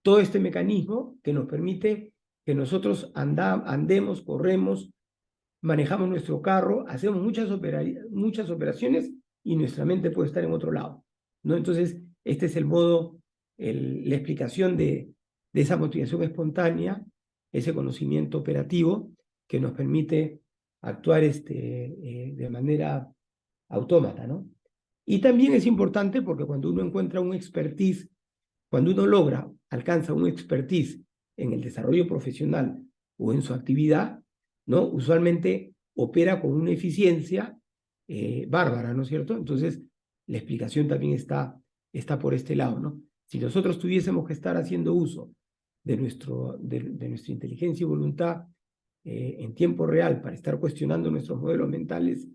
todo este mecanismo que nos permite que nosotros andemos, corremos, manejamos nuestro carro, hacemos muchas operaciones y nuestra mente puede estar en otro lado, ¿no? Entonces, este es el modo, la explicación de esa motivación espontánea, ese conocimiento operativo que nos permite actuar de manera autómata, ¿no? Y también es importante porque cuando uno encuentra un expertise, cuando uno alcanza un expertise en el desarrollo profesional o en su actividad, ¿no? Usualmente opera con una eficiencia bárbara, ¿no es cierto? Entonces, la explicación también está por este lado, ¿no? Si nosotros tuviésemos que estar haciendo uso de nuestra inteligencia y voluntad en tiempo real para estar cuestionando nuestros modelos mentales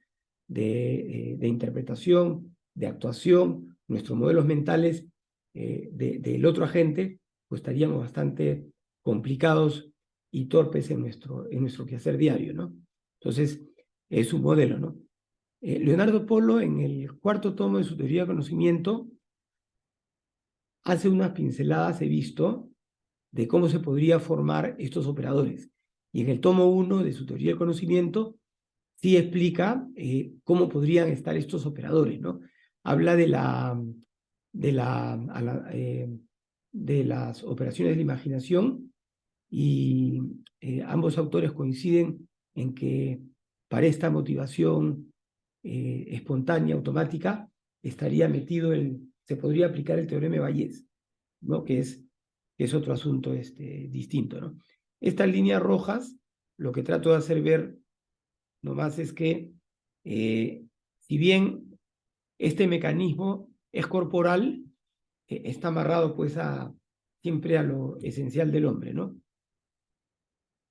de interpretación, de actuación, nuestros modelos mentales del otro agente, pues estaríamos bastante complicados y torpes en nuestro quehacer diario, ¿no? Entonces, es un modelo, ¿no? Leonardo Polo, en el cuarto tomo de su teoría de conocimiento, hace unas pinceladas, he visto, de cómo se podría formar estos operadores. Y en el tomo 1 de su teoría del conocimiento, sí explica cómo podrían estar estos operadores, ¿no? Habla de las operaciones de imaginación y ambos autores coinciden en que para esta motivación espontánea, automática, estaría metido se podría aplicar el teorema de Bayes, ¿no? Que es otro asunto distinto, ¿no? Estas líneas rojas, lo que trato de hacer ver nomás es que, si bien este mecanismo es corporal, está amarrado pues siempre a lo esencial del hombre, ¿no?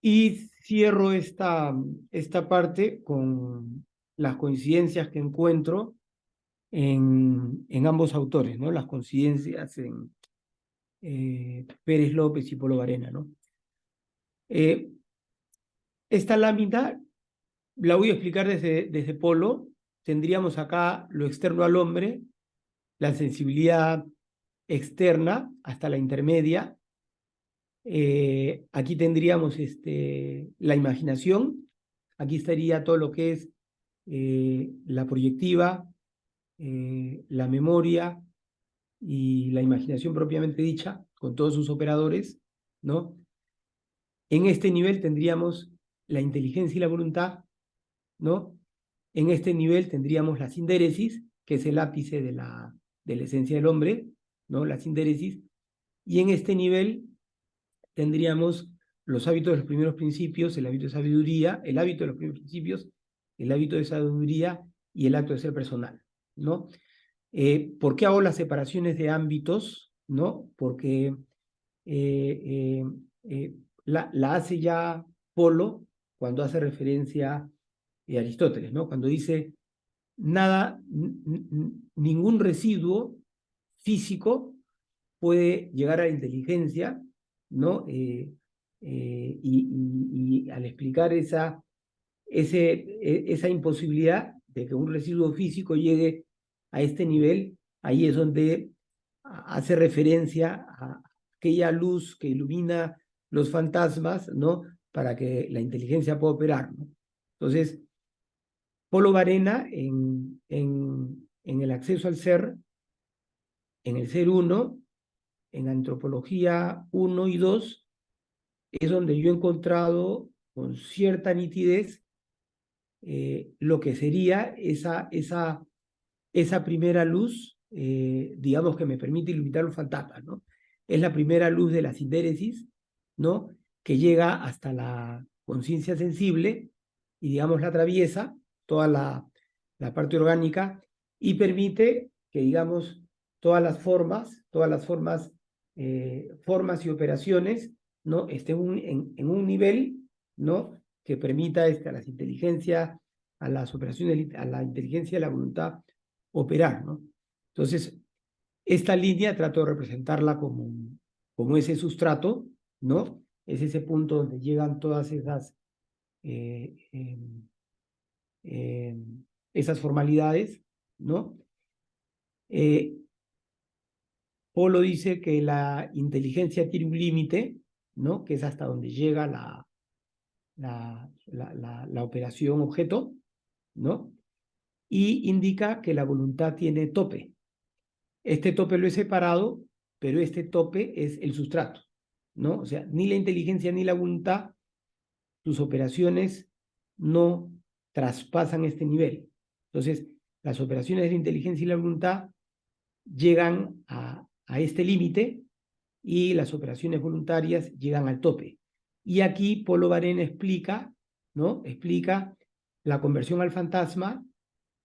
Y cierro esta parte con las coincidencias que encuentro en ambos autores, ¿no? Las coincidencias en Pérez López y Polo Varena, ¿no? Esta lámina la voy a explicar desde Polo. Tendríamos acá lo externo al hombre, la sensibilidad externa hasta la intermedia, Aquí tendríamos la imaginación, aquí estaría todo lo que es la proyectiva, la memoria y la imaginación propiamente dicha, con todos sus operadores, ¿no? En este nivel tendríamos la inteligencia y la voluntad, ¿no? En este nivel tendríamos la sindéresis, que es el ápice de la esencia del hombre, ¿no? La sindéresis. Y en este nivel tendríamos los hábitos de los primeros principios, el hábito de sabiduría, el hábito de los primeros principios, el hábito de sabiduría y el acto de ser personal, ¿no? ¿Por qué hago las separaciones de ámbitos? ¿No? Porque la hace ya Polo cuando hace referencia a Aristóteles, ¿no? Cuando dice nada, ningún residuo físico puede llegar a la inteligencia, ¿no? Y al explicar esa imposibilidad de que un residuo físico llegue a este nivel, ahí es donde hace referencia a aquella luz que ilumina los fantasmas, ¿no? Para que la inteligencia pueda operar, ¿no? Entonces, Polo Varena en el acceso al ser, en el ser uno, en antropología 1 y 2, es donde yo he encontrado con cierta nitidez lo que sería esa primera luz, digamos, que me permite iluminar los fantasmas, ¿no? Es la primera luz de la sindéresis, ¿no? Que llega hasta la conciencia sensible y, digamos, la atraviesa toda la parte orgánica y permite que, digamos, todas las formas, formas y operaciones, ¿no? Estén en un nivel, ¿no? Que permita a las inteligencias, a las operaciones, a la inteligencia de la voluntad operar, ¿no? Entonces, esta línea trato de representarla como ese sustrato, ¿no? Es ese punto donde llegan todas eh, eh, eh, esas formalidades, ¿no? Polo dice que la inteligencia tiene un límite, ¿no? Que es hasta donde llega la operación objeto, ¿no? Y indica que la voluntad tiene tope. Este tope lo he separado, pero este tope es el sustrato, ¿no? O sea, ni la inteligencia ni la voluntad, sus operaciones no traspasan este nivel. Entonces, las operaciones de la inteligencia y la voluntad llegan a este límite y las operaciones voluntarias llegan al tope. Y aquí Polo Varena explica, ¿no? Explica la conversión al fantasma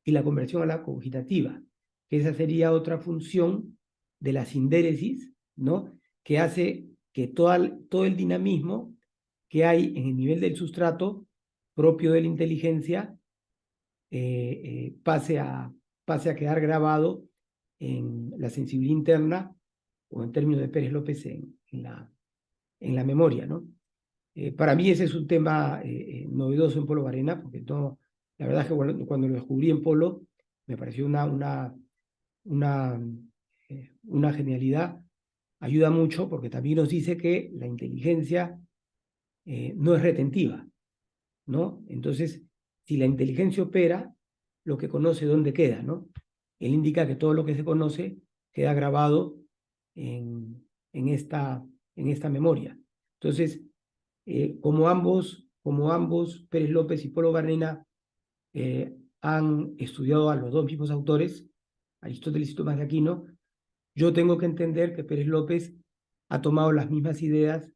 y la conversión a la cogitativa, que esa sería otra función de la sindéresis, ¿no? Que hace que todo el dinamismo que hay en el nivel del sustrato propio de la inteligencia pase a quedar grabado en la sensibilidad interna o en términos de Pérez López en la memoria, ¿no? Para mí ese es un tema novedoso en Polo Varena, porque no, la verdad es que cuando lo descubrí en Polo me pareció una genialidad. Ayuda mucho porque también nos dice que la inteligencia no es retentiva, ¿no? Entonces, si la inteligencia opera, lo que conoce, ¿dónde queda, no? Él indica que todo lo que se conoce queda grabado en esta memoria. Entonces, como ambos, Pérez López y Polo Varena, han estudiado a los dos mismos autores, Aristóteles y Tomás de Aquino, yo tengo que entender que Pérez López ha tomado las mismas ideas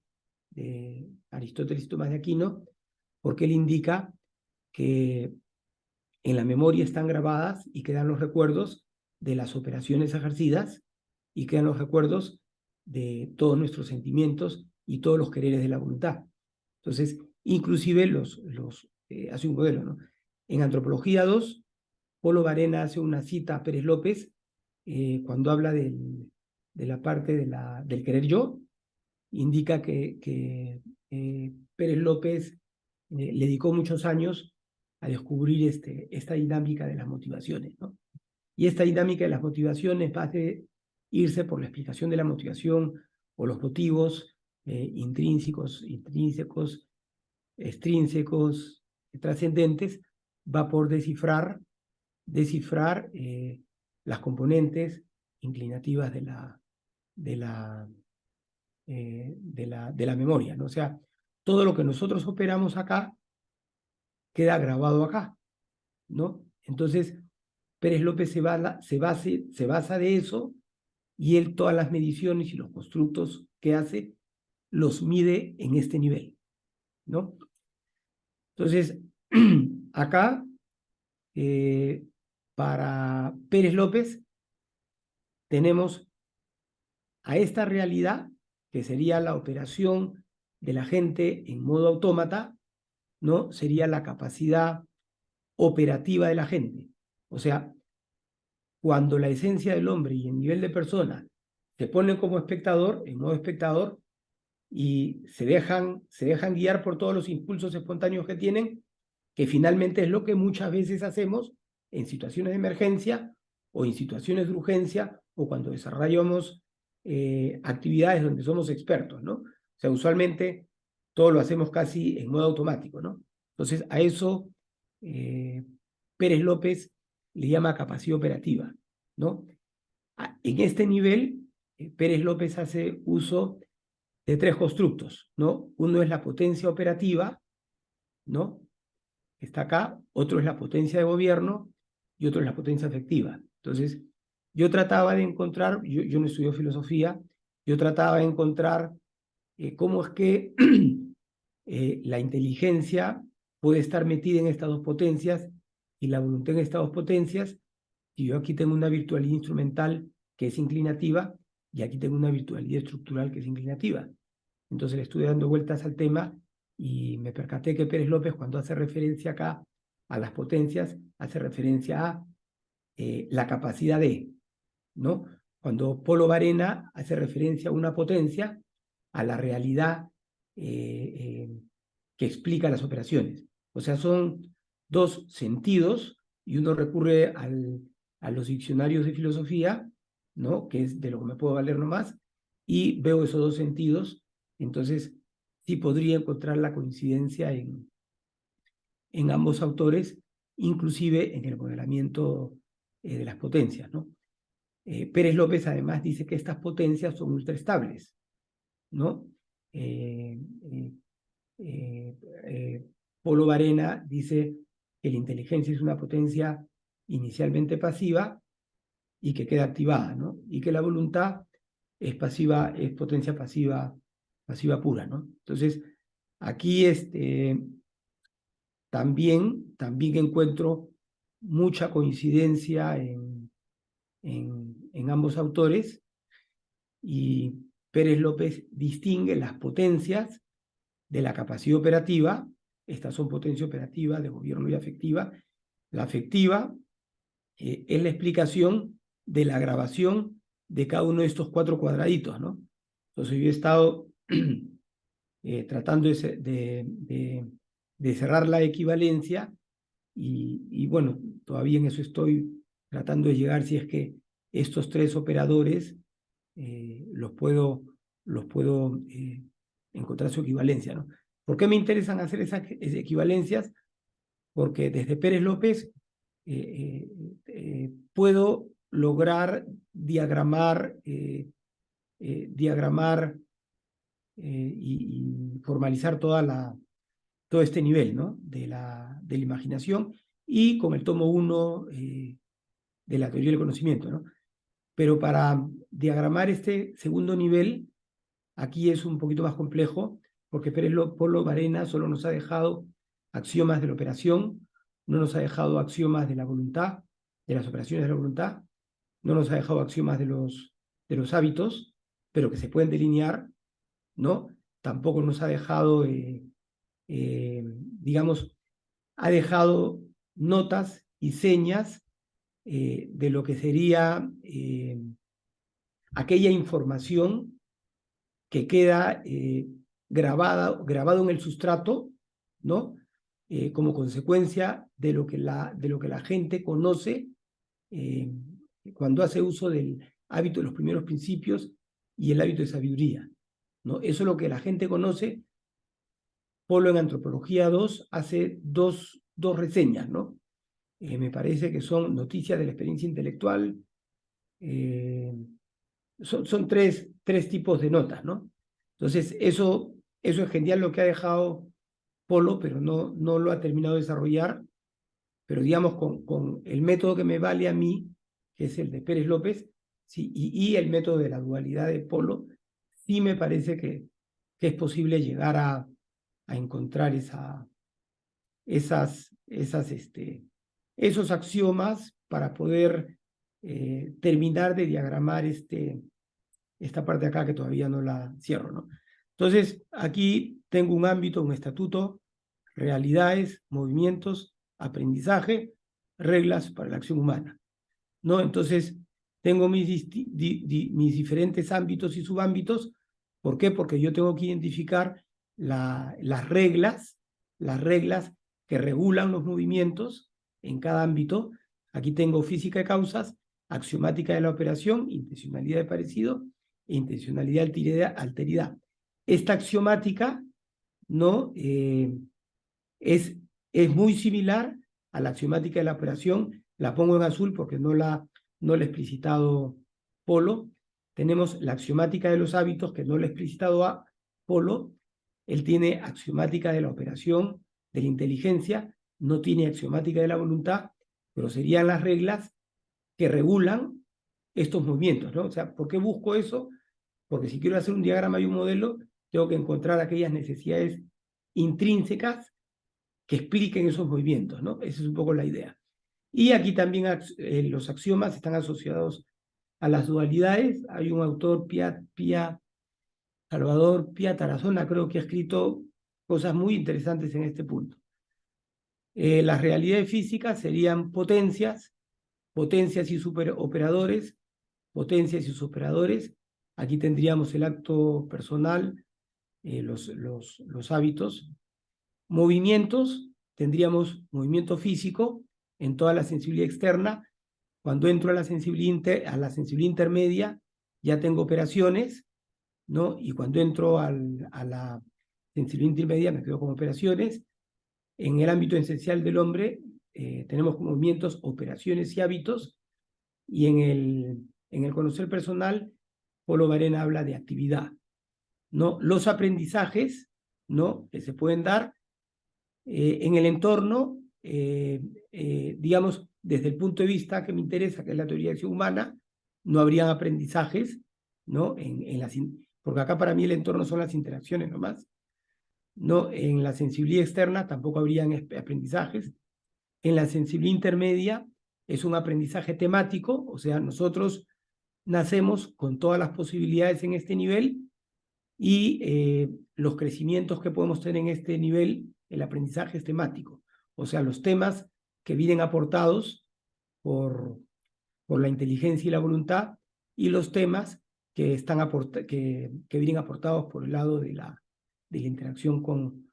de Aristóteles y Tomás de Aquino, porque él indica que en la memoria están grabadas y quedan los recuerdos de las operaciones ejercidas y quedan los recuerdos de todos nuestros sentimientos y todos los quereres de la voluntad. Entonces, inclusive hace un modelo, ¿no? En Antropología 2, Polo Varena hace una cita a Pérez López cuando habla de la parte del querer yo, indica que Pérez López le dedicó muchos años a descubrir esta dinámica de las motivaciones, ¿no? Y esta dinámica de las motivaciones va a irse por la explicación de la motivación o los motivos intrínsecos, extrínsecos, trascendentes, va por descifrar las componentes inclinativas de la memoria, ¿no? O sea, todo lo que nosotros operamos acá queda grabado acá, ¿no? Entonces, Pérez López se basa de eso, y él todas las mediciones y los constructos que hace los mide en este nivel, ¿no? Entonces, acá, para Pérez López, tenemos a esta realidad, que sería la operación de la gente en modo autómata, ¿no? Sería la capacidad operativa de la gente. O sea, cuando la esencia del hombre y el nivel de persona se ponen como espectador, en modo espectador, y se dejan guiar por todos los impulsos espontáneos que tienen, que finalmente es lo que muchas veces hacemos en situaciones de emergencia o en situaciones de urgencia o cuando desarrollamos actividades donde somos expertos, ¿no? O sea, usualmente todo lo hacemos casi en modo automático, ¿no? Entonces, a eso Pérez López le llama capacidad operativa, ¿no? En este nivel, Pérez López hace uso de tres constructos, ¿no? Uno es la potencia operativa, ¿no? Está acá, otro es la potencia de gobierno y otro es la potencia efectiva. Entonces, yo trataba de encontrar, yo no estudio filosofía, yo trataba de encontrar cómo es que la inteligencia puede estar metida en estas dos potencias y la voluntad en estas dos potencias. Y yo aquí tengo una virtualidad instrumental que es inclinativa y aquí tengo una virtualidad estructural que es inclinativa. Entonces le estuve dando vueltas al tema y me percaté que Pérez López, cuando hace referencia acá a las potencias, hace referencia a la capacidad de, ¿no? Cuando Polo Varena hace referencia a una potencia, a la realidad que explica las operaciones. O sea, son dos sentidos y uno recurre a los diccionarios de filosofía, ¿no? Que es de lo que me puedo valer nomás, y veo esos dos sentidos. Entonces, sí podría encontrar la coincidencia en ambos autores, inclusive en el modelamiento de las potencias, ¿no? Pérez López además dice que estas potencias son ultraestables, ¿no? Polo Varena dice que la inteligencia es una potencia inicialmente pasiva y que queda activada, ¿no? Y que la voluntad es pasiva, es potencia pasiva pura, ¿no? Entonces, aquí también encuentro mucha coincidencia en ambos autores, y Pérez López distingue las potencias de la capacidad operativa. Estas son potencia operativa de gobierno y afectiva. La afectiva es la explicación de la grabación de cada uno de estos cuatro cuadraditos, ¿no? Entonces yo he estado tratando de cerrar la equivalencia y bueno, todavía en eso estoy tratando de llegar, si es que estos tres operadores los puedo encontrar su equivalencia, ¿no? ¿Por qué me interesan hacer esas equivalencias? Porque desde Pérez López puedo lograr diagramar y formalizar todo este nivel, ¿no? de la imaginación, y con el tomo 1 de la teoría del conocimiento, ¿no? Pero para diagramar este segundo nivel, aquí es un poquito más complejo, porque Polo Varena solo nos ha dejado axiomas de la operación, no nos ha dejado axiomas de la voluntad, de las operaciones de la voluntad, no nos ha dejado axiomas de los hábitos, pero que se pueden delinear, ¿no? Tampoco nos ha dejado, digamos, ha dejado notas y señas de lo que sería aquella información que queda grabado en el sustrato, ¿no? Como consecuencia de lo que la gente conoce cuando hace uso del hábito de los primeros principios y el hábito de sabiduría. ¿no? Eso es lo que la gente conoce. Polo en Antropología 2 hace dos reseñas, ¿no? Me parece que son Noticias de la Experiencia Intelectual. Son tres tipos de notas, ¿no? Entonces, eso es genial lo que ha dejado Polo, pero no lo ha terminado de desarrollar. Pero digamos, con el método que me vale a mí, que es el de Pérez López, sí, y el método de la dualidad de Polo, sí me parece que es posible llegar a encontrar esos axiomas para poder terminar de diagramar esta parte de acá que todavía no la cierro, ¿no? Entonces, aquí tengo un ámbito, un estatuto, realidades, movimientos, aprendizaje, reglas para la acción humana, ¿no? Entonces, tengo mis diferentes ámbitos y subámbitos. ¿Por qué? Porque yo tengo que identificar las reglas que regulan los movimientos en cada ámbito. Aquí tengo física de causas, axiomática de la operación, intencionalidad de parecido e intencionalidad de alteridad. Esta axiomática, ¿no? Es muy similar a la axiomática de la operación. La pongo en azul porque no la he explicitado Polo. Tenemos la axiomática de los hábitos, que no la he explicitado a Polo. Él tiene axiomática de la operación, de la inteligencia, no tiene axiomática de la voluntad, pero serían las reglas que regulan estos movimientos, ¿no? O sea, ¿por qué busco eso? Porque si quiero hacer un diagrama y un modelo, tengo que encontrar aquellas necesidades intrínsecas que expliquen esos movimientos, ¿no? Esa es un poco la idea. Y aquí también los axiomas están asociados a las dualidades. Hay un autor, Salvador Pía Tarazona, creo que ha escrito cosas muy interesantes en este punto. Las realidades físicas serían potencias y superoperadores, potencias y superoperadores. Aquí tendríamos el acto personal, los hábitos. Movimientos, tendríamos movimiento físico en toda la sensibilidad externa. Cuando entro a la sensibilidad intermedia, ya tengo operaciones, ¿no? Y cuando entro a la sensibilidad intermedia, me quedo con operaciones. En el ámbito esencial del hombre, tenemos movimientos, operaciones y hábitos. Y en el conocer personal, Polo Varena habla de actividad, ¿no? Los aprendizajes, ¿no? Que se pueden dar en el entorno, digamos, desde el punto de vista que me interesa, que es la teoría de acción humana, no habrían aprendizajes, ¿no? Porque acá para mí el entorno son las interacciones nomás, ¿no? En la sensibilidad externa tampoco habrían aprendizajes. En la sensibilidad intermedia es un aprendizaje temático, o sea, nosotros nacemos con todas las posibilidades en este nivel y los crecimientos que podemos tener en este nivel, el aprendizaje es temático, o sea, los temas que vienen aportados por la inteligencia y la voluntad y los temas que, que vienen aportados por el lado de la interacción con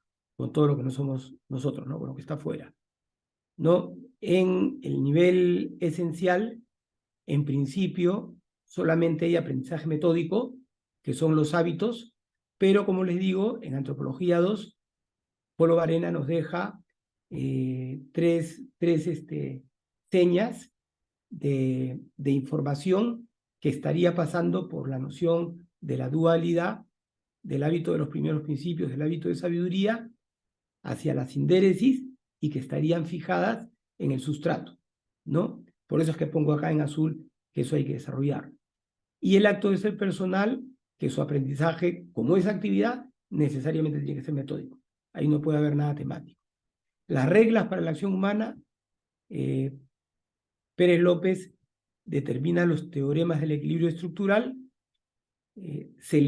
todo lo que no somos nosotros, ¿no? Con lo que está afuera, ¿no? En el nivel esencial, en principio, solamente hay aprendizaje metódico, que son los hábitos, pero como les digo, en Antropología 2, Polo Varena nos deja tres señas de información que estaría pasando por la noción de la dualidad, del hábito de los primeros principios, del hábito de sabiduría, hacia la sindéresis y que estarían fijadas en el sustrato, ¿no? Por eso es que pongo acá en azul que eso hay que desarrollar. Y el acto de ser personal, que su aprendizaje, como es actividad, necesariamente tiene que ser metódico. Ahí no puede haber nada temático. Las reglas para la acción humana, Pérez López determina los teoremas del equilibrio estructural, se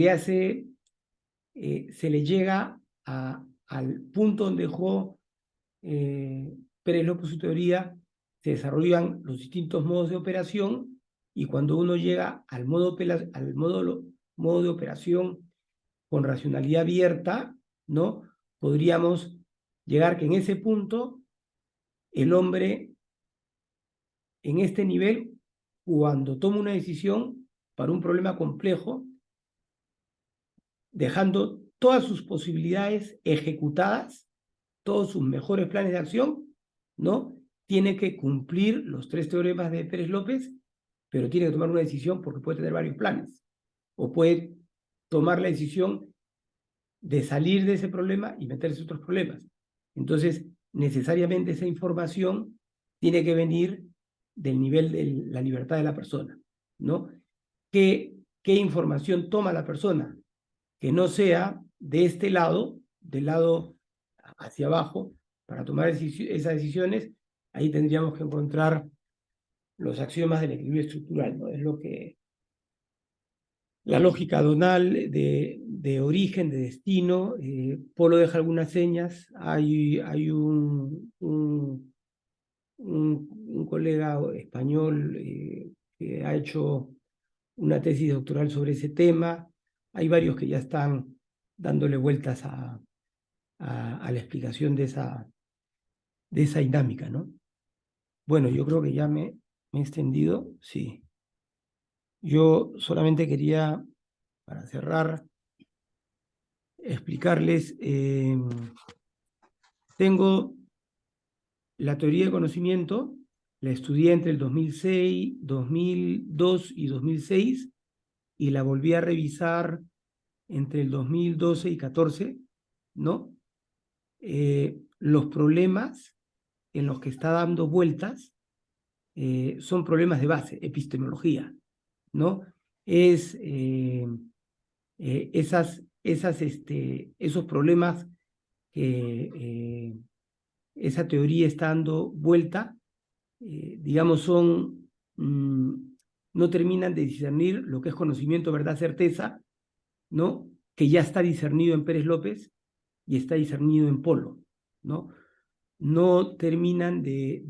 le llega al punto donde dejó Pérez López su teoría, se desarrollan los distintos modos de operación y cuando uno llega al modo de operación con racionalidad abierta, ¿no? Podríamos llegar que en ese punto el hombre en este nivel, cuando toma una decisión para un problema complejo, dejando todas sus posibilidades ejecutadas, todos sus mejores planes de acción, ¿no? Tiene que cumplir los 3 teoremas de Pérez López, pero tiene que tomar una decisión porque puede tener varios planes, o puede tomar la decisión de salir de ese problema y meterse en otros problemas. Entonces, necesariamente esa información tiene que venir del nivel de la libertad de la persona, ¿no? ¿Qué información toma la persona? Que no sea de este lado, del lado hacia abajo, para tomar esas decisiones. Ahí tendríamos que encontrar los axiomas del equilibrio estructural, ¿no? Es lo que la lógica donal de origen, de destino. Polo deja algunas señas. Hay un colega español que ha hecho una tesis doctoral sobre ese tema. Hay varios que ya están dándole vueltas a la explicación de esa dinámica, ¿no? Bueno, yo creo que ya me he extendido, sí. Yo solamente quería, para cerrar, explicarles, tengo la teoría de conocimiento, la estudié entre el 2006, 2002 y 2006, y la volví a revisar entre el 2012 y 14, ¿no? Los problemas en los que está dando vueltas son problemas de base, epistemología, ¿no? Es esos problemas que esa teoría está dando vuelta, digamos, no terminan de discernir lo que es conocimiento, verdad, certeza, ¿no? Que ya está discernido en Pérez López y está discernido en Polo, ¿no? No terminan de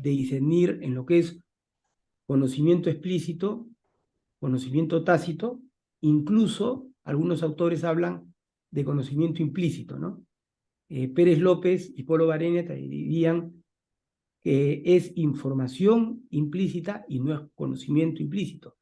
discernir en lo que es conocimiento explícito, conocimiento tácito, incluso algunos autores hablan de conocimiento implícito, ¿no? Pérez López y Polo Barrena dirían que es información implícita y no es conocimiento implícito.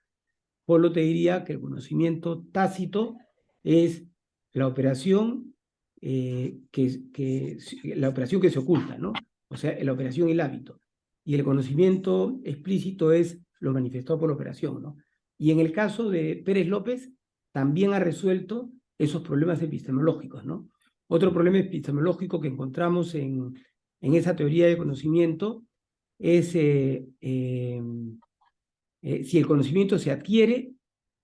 Polo te diría que el conocimiento tácito es la operación la operación que se oculta, ¿no? O sea, la operación y el hábito. Y el conocimiento explícito es lo manifestado por la operación, ¿no? Y en el caso de Pérez López, también ha resuelto esos problemas epistemológicos, ¿no? Otro problema epistemológico que encontramos en esa teoría de conocimiento es si el conocimiento se adquiere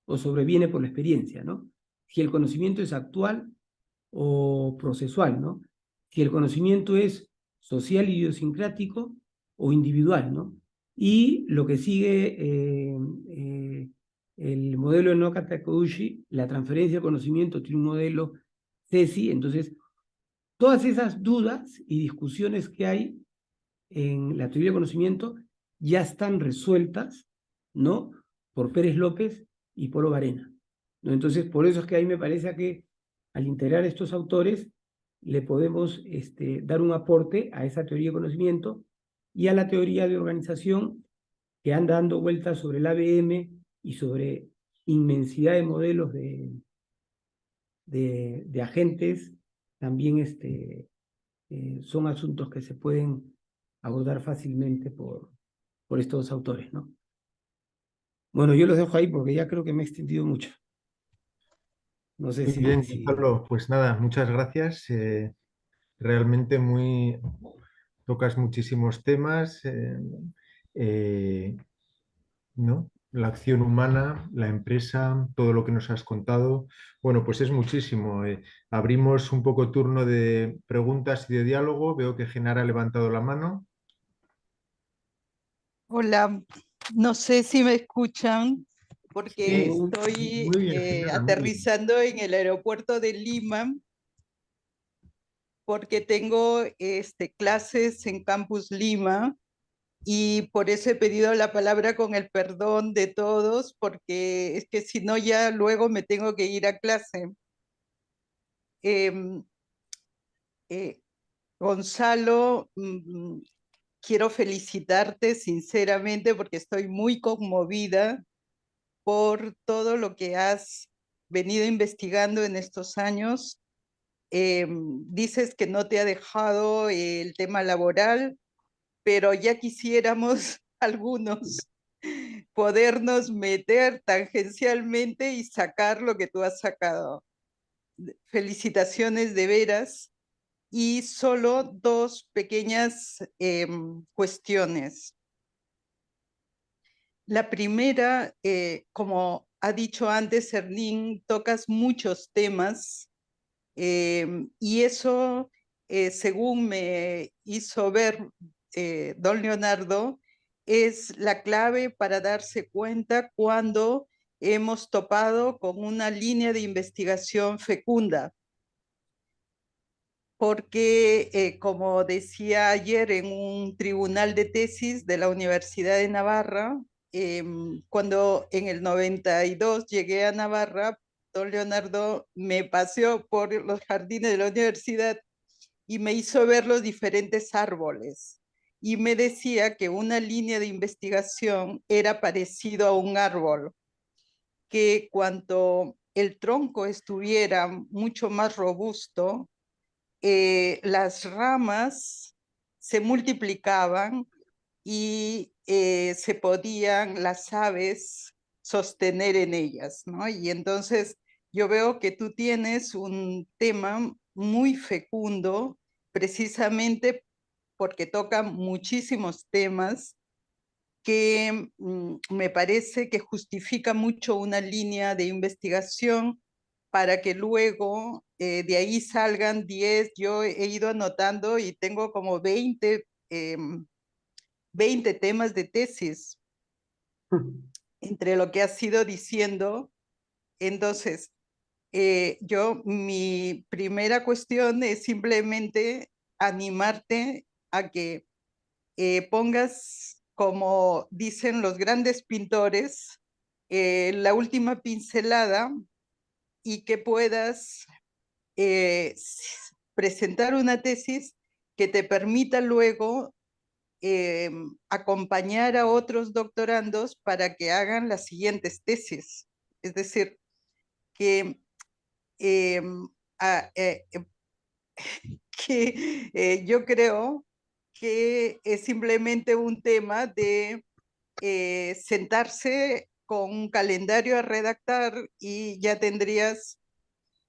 o sobreviene por la experiencia, ¿no? Si el conocimiento es actual o procesual, ¿no? Si el conocimiento es social, idiosincrático o individual, ¿no? Y lo que sigue el modelo de Noka Takeuchi, la transferencia de conocimiento tiene un modelo CESI. Entonces, todas esas dudas y discusiones que hay en la teoría de conocimiento ya están resueltas, ¿no? Por Pérez López y Polo Barrena, ¿no? Entonces, por eso es que a mí me parece que al integrar estos autores le podemos dar un aporte a esa teoría de conocimiento y a la teoría de organización que anda dando vueltas sobre el ABM y sobre inmensidad de modelos de agentes. También son asuntos que se pueden abordar fácilmente por estos autores, ¿no? Bueno, yo los dejo ahí porque ya creo que me he extendido mucho. No sé Muy bien, Gonzalo. Pues nada, muchas gracias. Realmente tocas muchísimos temas, ¿no? La acción humana, la empresa, todo lo que nos has contado. Bueno, pues es muchísimo. Abrimos un poco turno de preguntas y de diálogo. Veo que Genara ha levantado la mano. Hola, no sé si me escuchan porque Sí, estoy muy bien, Genara, muy bien. aterrizando en el aeropuerto de Lima porque tengo clases en Campus Lima y por eso he pedido la palabra con el perdón de todos porque es que si no ya luego me tengo que ir a clase. Em, Gonzalo, quiero felicitarte sinceramente porque estoy muy conmovida por todo lo que has venido investigando en estos años. Dices que no te ha dejado el tema laboral, pero ya quisiéramos algunos podernos meter tangencialmente y sacar lo que tú has sacado. Felicitaciones de veras. Y solo dos pequeñas cuestiones. La primera, como ha dicho antes Herlín, tocas muchos temas y eso, según me hizo ver don Leonardo, es la clave para darse cuenta cuando hemos topado con una línea de investigación fecunda. Porque, como decía ayer en un tribunal de tesis de la Universidad de Navarra, cuando en el 92 llegué a Navarra, don Leonardo me paseó por los jardines de la universidad y me hizo ver los diferentes árboles. Y me decía que una línea de investigación era parecido a un árbol, que cuanto el tronco estuviera mucho más robusto, las ramas se multiplicaban y se podían las aves sostener en ellas, ¿no? Y entonces yo veo que tú tienes un tema muy fecundo, precisamente porque toca muchísimos temas que me parece que justifica mucho una línea de investigación para que luego de ahí salgan 10, yo he ido anotando y tengo como 20 temas de tesis entre lo que has ido diciendo. Entonces, mi primera cuestión es simplemente animarte a que pongas, como dicen los grandes pintores, la última pincelada y que puedas presentar una tesis que te permita luego acompañar a otros doctorandos para que hagan las siguientes tesis. Es decir, que, yo creo que es simplemente un tema de sentarse con un calendario a redactar y ya tendrías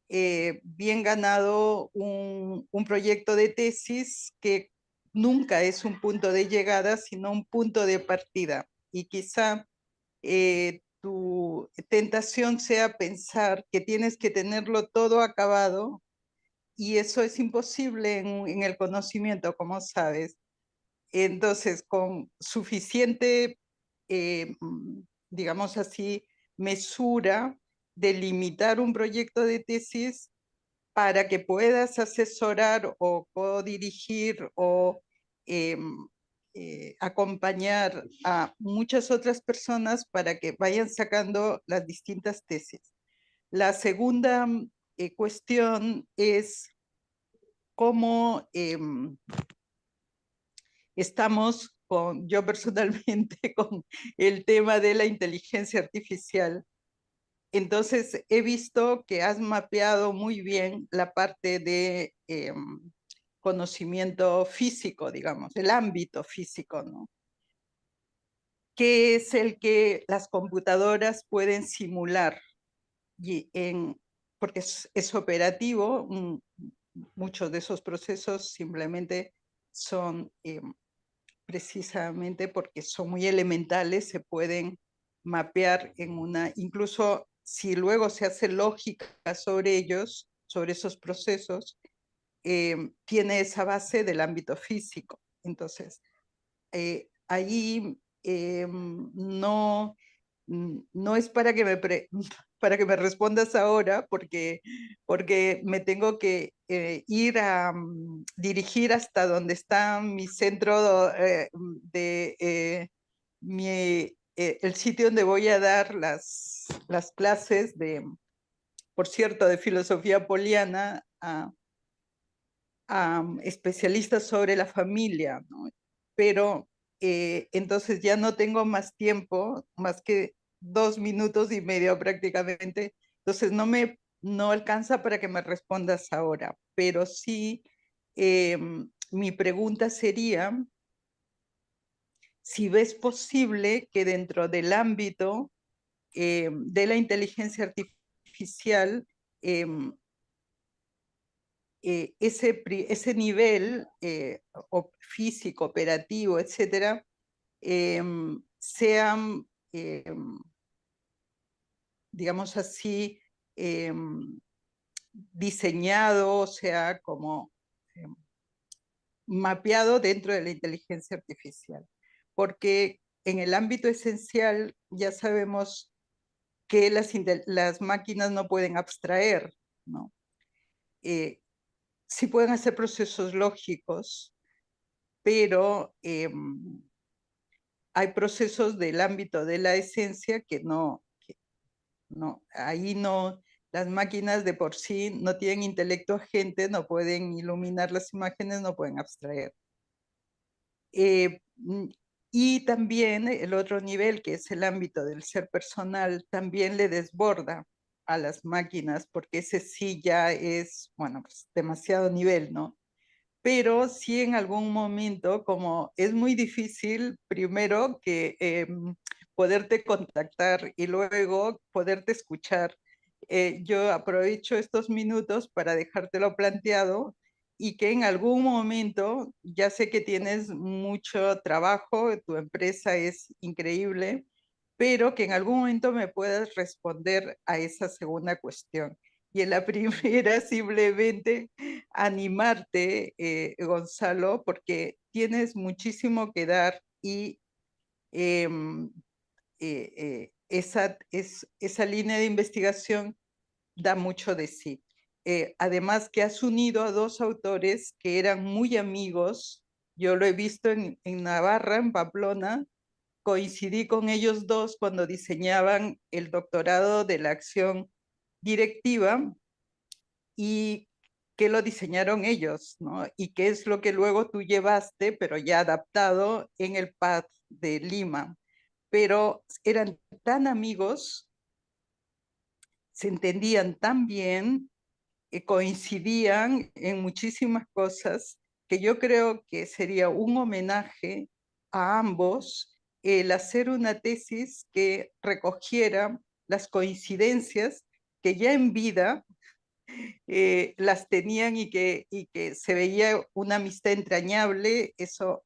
bien ganado un proyecto de tesis que nunca es un punto de llegada, sino un punto de partida. Y quizá tu tentación sea pensar que tienes que tenerlo todo acabado, y eso es imposible en el conocimiento, como sabes. Entonces, con suficiente, digamos así, mesura de limitar un proyecto de tesis para que puedas asesorar o codirigir o acompañar a muchas otras personas para que vayan sacando las distintas tesis. La segunda cuestión es cómo estamos yo personalmente con el tema de la inteligencia artificial. Entonces, he visto que has mapeado muy bien la parte de conocimiento físico, digamos, el ámbito físico, ¿no? Que es el que las computadoras pueden simular, porque es operativo. Muchos de esos procesos simplemente son precisamente porque son muy elementales, se pueden mapear en una, incluso si luego se hace lógica sobre ellos, sobre esos procesos, tiene esa base del ámbito físico. Entonces, ahí no es para que para que me respondas ahora, porque me tengo que ir a dirigir hasta donde está mi centro el sitio donde voy a dar las clases por cierto, de filosofía poliana a especialistas sobre la familia, ¿no? Pero entonces ya no tengo más tiempo, más que 2 minutos y medio prácticamente, Entonces no alcanza para que me respondas ahora, pero sí mi pregunta sería si ves posible que dentro del ámbito de la inteligencia artificial, ese nivel físico, operativo, etcétera, sean, digamos así, diseñado, o sea, como mapeado dentro de la inteligencia artificial. Porque en el ámbito esencial ya sabemos que las máquinas no pueden abstraer, ¿no? Sí pueden hacer procesos lógicos, pero hay procesos del ámbito de la esencia que no, ahí no, las máquinas de por sí no tienen intelecto agente, no pueden iluminar las imágenes, no pueden abstraer. Y también el otro nivel, que es el ámbito del ser personal, también le desborda a las máquinas, porque ese sí ya es, bueno, pues demasiado nivel, ¿no? Pero sí en algún momento, como es muy difícil, primero que poderte contactar y luego poderte escuchar. Yo aprovecho estos minutos para dejártelo planteado y que en algún momento, ya sé que tienes mucho trabajo, tu empresa es increíble, pero que en algún momento me puedas responder a esa segunda cuestión. Y en la primera, simplemente animarte, Gonzalo, porque tienes muchísimo que dar y esa línea de investigación da mucho de sí. Además que has unido a dos autores que eran muy amigos. Yo lo he visto en Navarra, en Pamplona. Coincidí con ellos dos cuando diseñaban el doctorado de la acción directiva y que lo diseñaron ellos, ¿no? Y qué es lo que luego tú llevaste, pero ya adaptado en el PAD de Lima. Pero eran tan amigos, se entendían tan bien, coincidían en muchísimas cosas, que yo creo que sería un homenaje a ambos el hacer una tesis que recogiera las coincidencias que ya en vida las tenían y que se veía una amistad entrañable. Eso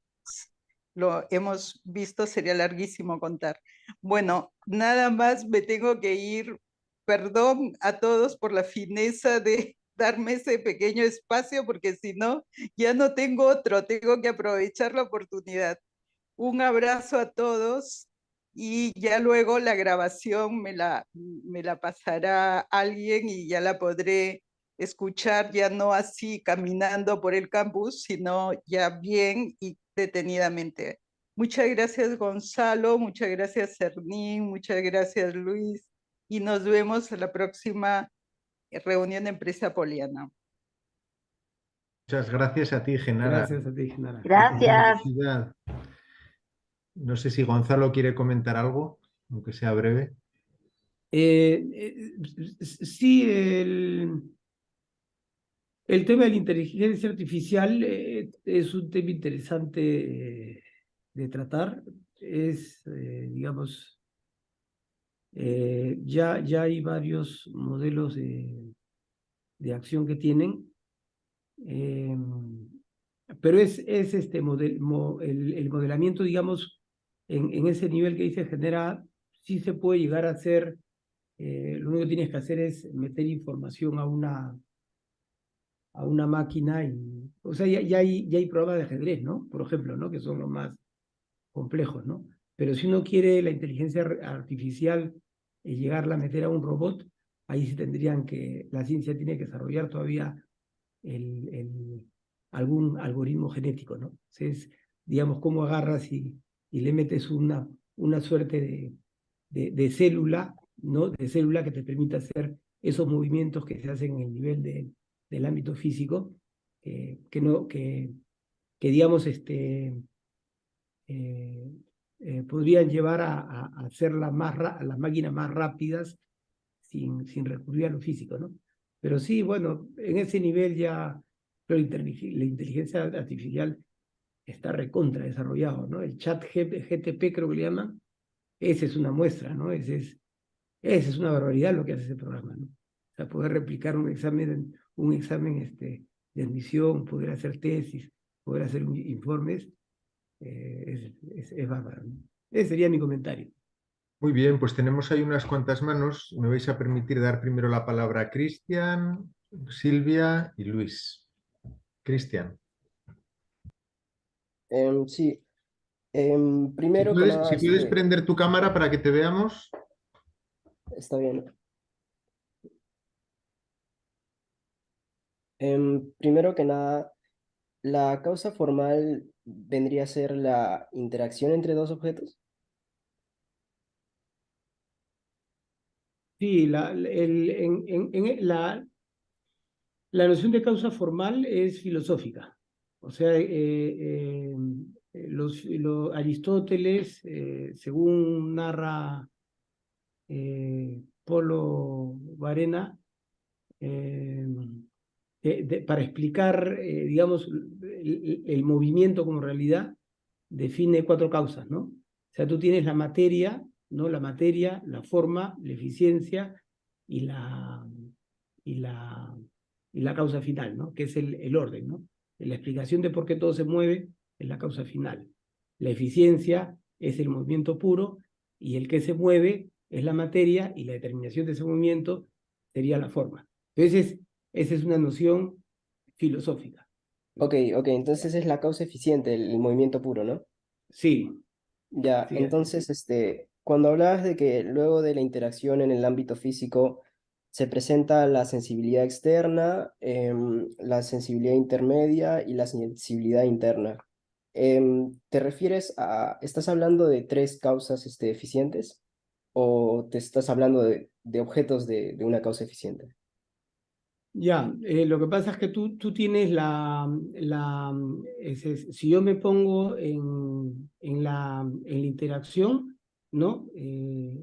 lo hemos visto, sería larguísimo contar. Bueno, nada más me tengo que ir. Perdón a todos por la fineza de darme ese pequeño espacio, porque si no, ya no tengo otro, tengo que aprovechar la oportunidad. Un abrazo a todos y ya luego la grabación me la pasará alguien y ya la podré escuchar, ya no así caminando por el campus, sino ya bien y detenidamente. Muchas gracias, Gonzalo, muchas gracias, Cernín, muchas gracias, Luis, y nos vemos en la próxima reunión de Empresa Poliana. Muchas gracias a ti, Genara. Gracias a ti, Genara. Gracias. No sé si Gonzalo quiere comentar algo, aunque sea breve. Sí, el tema de la inteligencia artificial es un tema interesante de tratar. Es, digamos, ya hay varios modelos de acción que tienen, pero es el modelamiento, digamos, en ese nivel que dice genera, sí se puede llegar a hacer. Lo único que tienes que hacer es meter información a una máquina y, o sea, ya hay programas de ajedrez, ¿no? Por ejemplo, ¿no? Que son los más complejos, ¿no? Pero si uno quiere la inteligencia artificial y llegarla a meter a un robot, ahí sí la ciencia tiene que desarrollar todavía algún algoritmo genético, ¿no? Entonces, digamos, cómo agarras y le metes una suerte de célula, ¿no? De célula que te permita hacer esos movimientos que se hacen en el nivel del ámbito físico, que digamos, podrían llevar a hacer las máquinas más rápidas sin recurrir a lo físico, ¿no? Pero sí, bueno, en ese nivel ya la inteligencia artificial está recontra desarrollado, ¿no? El chat GTP creo que le llaman, esa es una muestra, ¿no? Esa es una barbaridad lo que hace ese programa, ¿no? O sea, poder replicar un examen de admisión, poder hacer tesis, poder hacer informes, es bárbaro, ¿no? Ese sería mi comentario. Muy bien, pues tenemos ahí unas cuantas manos. Me vais a permitir dar primero la palabra a Cristian, Silvia y Luis. Cristian, Sí, si primero que puedes, nada, si puedes prender tu cámara para que te veamos. está bien. Primero que nada, la causa formal vendría a ser la interacción entre dos objetos. Sí, la noción de causa formal es filosófica. O sea, Aristóteles, según narra Polo Varena, para explicar, digamos, el movimiento como realidad, define 4 causas, ¿no? O sea, tú tienes la materia, ¿no? La materia, la forma, la eficiencia y la causa final, ¿no? Que es el orden, ¿no? La explicación de por qué todo se mueve es la causa final. La eficiencia es el movimiento puro y el que se mueve es la materia y la determinación de ese movimiento sería la forma. Entonces, esa es una noción filosófica. Ok, entonces es la causa eficiente, el movimiento puro, ¿no? Sí, Ya, sí, entonces, cuando hablabas de que luego de la interacción en el ámbito físico se presenta la sensibilidad externa, la sensibilidad intermedia y la sensibilidad interna, ¿te refieres estás hablando de 3 causas, eficientes o te estás hablando de objetos de una causa eficiente? ya. Lo que pasa es que tú tienes si yo me pongo en la interacción, ¿no?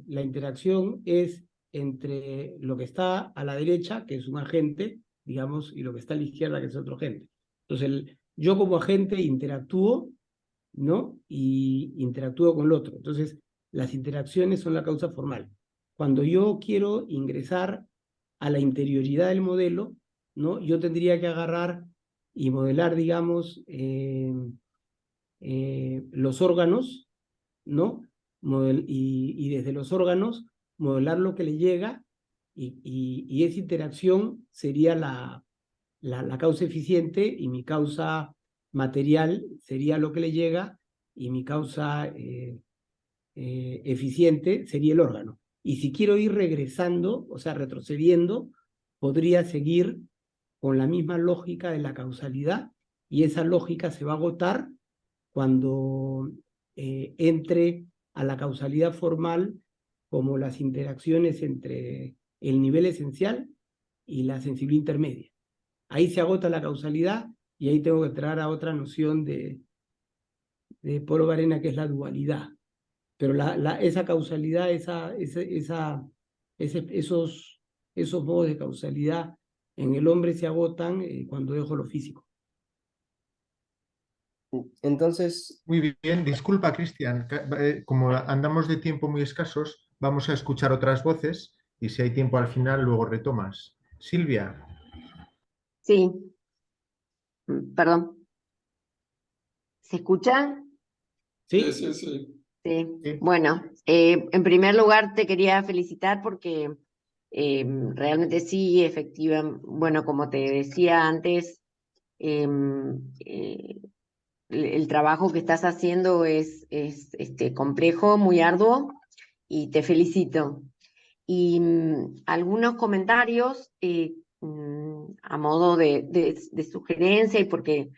La interacción es entre lo que está a la derecha, que es un agente, digamos, y lo que está a la izquierda, que es otro agente. Entonces, yo como agente interactúo, ¿no? Y interactúo con el otro. Entonces, las interacciones son la causa formal. Cuando yo quiero ingresar a la interioridad del modelo, ¿no? Yo tendría que agarrar y modelar, digamos, los órganos, ¿no? Y desde los órganos modelar lo que le llega y esa interacción sería la causa eficiente y mi causa material sería lo que le llega y mi causa eficiente sería el órgano. Y si quiero ir regresando, o sea, retrocediendo, podría seguir con la misma lógica de la causalidad y esa lógica se va a agotar cuando entre a la causalidad formal como las interacciones entre el nivel esencial y la sensibilidad intermedia. Ahí se agota la causalidad y ahí tengo que entrar a otra noción de Polo Varena, que es la dualidad. Pero esa causalidad, esos modos de causalidad en el hombre se agotan cuando dejo lo físico. Entonces, muy bien. Disculpa, Cristian. Como andamos de tiempo muy escasos, vamos a escuchar otras voces y si hay tiempo al final, luego retomas. Silvia. Sí, perdón. ¿Se escucha? Sí, ¿Sí? sí, sí. Sí. Sí. Bueno, en primer lugar te quería felicitar porque realmente sí, efectiva. Bueno, como te decía antes, el trabajo que estás haciendo es complejo, muy arduo, y te felicito. Y algunos comentarios a modo de sugerencia y porque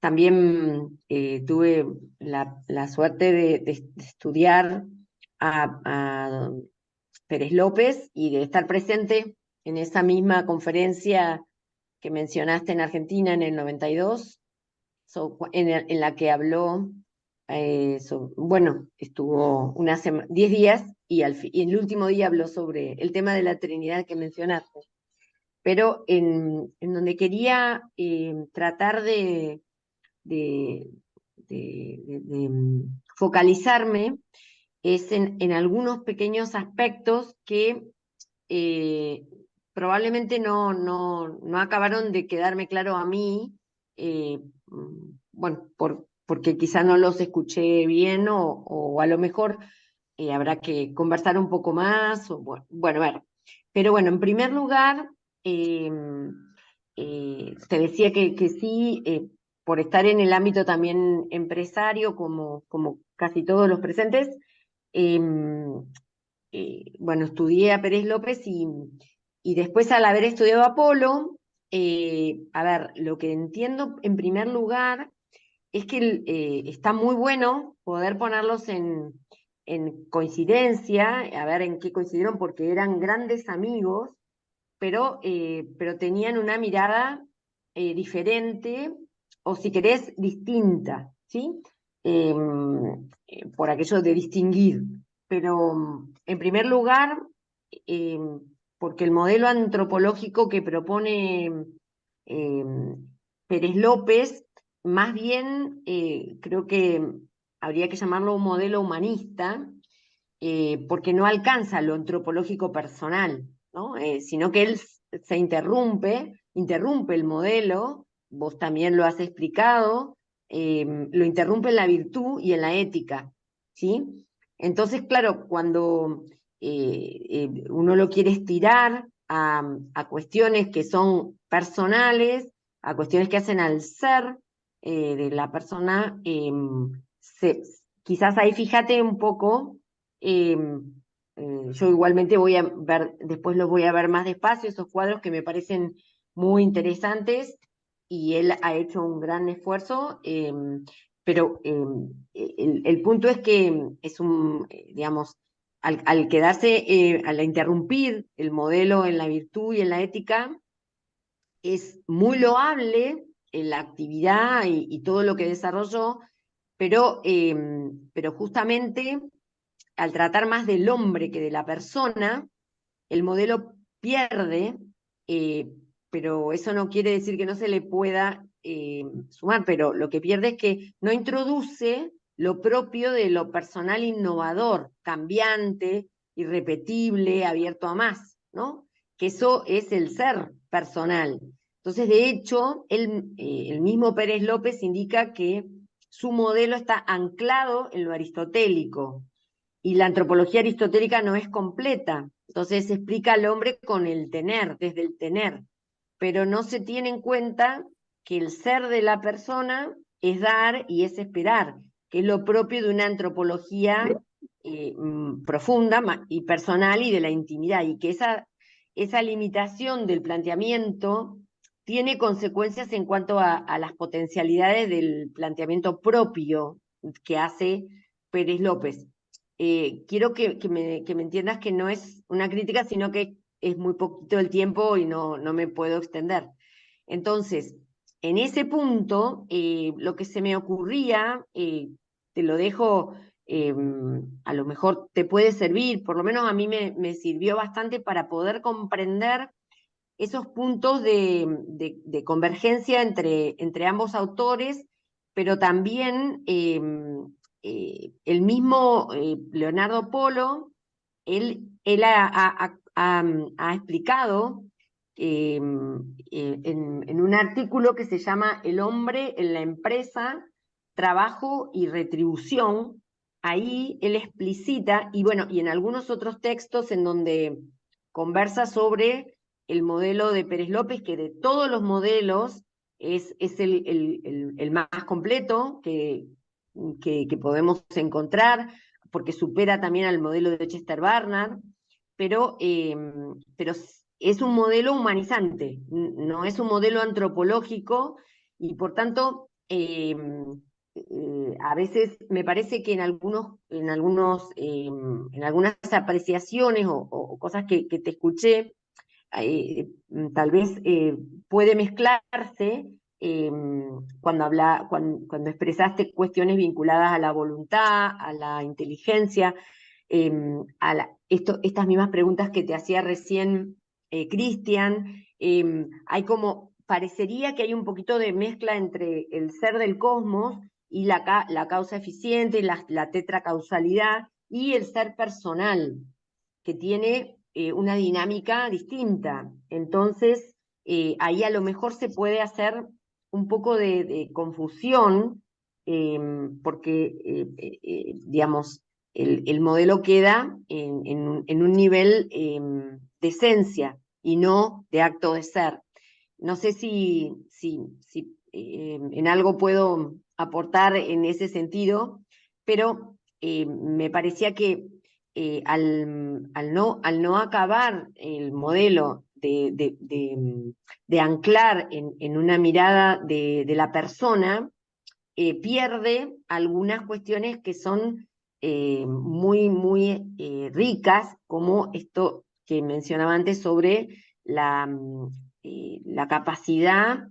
también tuve la suerte de estudiar a Pérez López y de estar presente en esa misma conferencia que mencionaste en Argentina en el 92, en la que habló bueno, estuvo 10 días y y el último día habló sobre el tema de la Trinidad que mencionaste. Pero en donde quería tratar de focalizarme es en algunos pequeños aspectos que probablemente no acabaron de quedarme claro a mí, bueno, porque quizá no los escuché bien o a lo mejor habrá que conversar un poco más, bueno, a ver. Pero bueno, en primer lugar, te decía que sí, por estar en el ámbito también empresario, como casi todos los presentes, bueno, estudié a Pérez López y después al haber estudiado Apolo, a ver, lo que entiendo en primer lugar es que está muy bueno poder ponerlos en coincidencia, a ver en qué coincidieron, porque eran grandes amigos, pero tenían una mirada diferente, o si querés, distinta, ¿sí? Por aquello de distinguir. Pero, en primer lugar, eh, porque el modelo antropológico que propone eh, Pérez López, más bien creo que habría que llamarlo un modelo humanista, porque no alcanza lo antropológico personal, ¿no? Sino que él se interrumpe el modelo, vos también lo has explicado, lo interrumpe en la virtud y en la ética, ¿sí? Entonces, claro, cuando uno lo quiere estirar a cuestiones que son personales, a cuestiones que hacen al ser de la persona, quizás ahí fíjate un poco, yo igualmente voy a ver, después los voy a ver más despacio, esos cuadros que me parecen muy interesantes, y él ha hecho un gran esfuerzo, pero el punto es que es digamos, al quedarse, al interrumpir el modelo en la virtud y en la ética, es muy loable en la actividad y todo lo que desarrolló, pero justamente al tratar más del hombre que de la persona, el modelo pierde, pero eso no quiere decir que no se le pueda sumar, pero lo que pierde es que no introduce lo propio de lo personal innovador, cambiante, irrepetible, abierto a más, ¿no? Que eso es el ser personal. Entonces, de hecho, el mismo Pérez López indica que su modelo está anclado en lo aristotélico, y la antropología aristotélica no es completa. Entonces se explica al hombre con el tener, desde el tener, pero no se tiene en cuenta que el ser de la persona es dar y es esperar, que es lo propio de una antropología profunda y personal y de la intimidad, y que esa limitación del planteamiento tiene consecuencias en cuanto a las potencialidades del planteamiento propio que hace Pérez López. Quiero que me entiendas que no es una crítica, sino que es muy poquito el tiempo y no me puedo extender. Entonces, en ese punto, lo que se me ocurría, te lo dejo, a lo mejor te puede servir, por lo menos a mí me sirvió bastante para poder comprender esos puntos de convergencia entre ambos autores, pero también el mismo Leonardo Polo, él ha explicado en un artículo que se llama El hombre en la empresa, trabajo y retribución. Ahí él explicita, y bueno, y en algunos otros textos en donde conversa sobre el modelo de Pérez López, que de todos los modelos es el más completo que podemos encontrar, porque supera también al modelo de Chester Barnard, pero es un modelo humanizante, no es un modelo antropológico, y por tanto, a veces me parece que en algunas apreciaciones o cosas que te escuché, tal vez puede mezclarse cuando expresaste cuestiones vinculadas a la voluntad, a la inteligencia, estas mismas preguntas que te hacía recién Cristian, parecería que hay un poquito de mezcla entre el ser del cosmos y la causa eficiente, la tetracausalidad, y el ser personal, que tiene una dinámica distinta. Entonces, ahí a lo mejor se puede hacer un poco de confusión, porque, digamos, el modelo queda en un nivel de esencia y no de acto de ser. No sé si en algo puedo aportar en ese sentido, pero me parecía que al no acabar el modelo de anclar en una mirada de la persona, pierde algunas cuestiones que son muy, muy ricas, como esto que mencionaba antes sobre la capacidad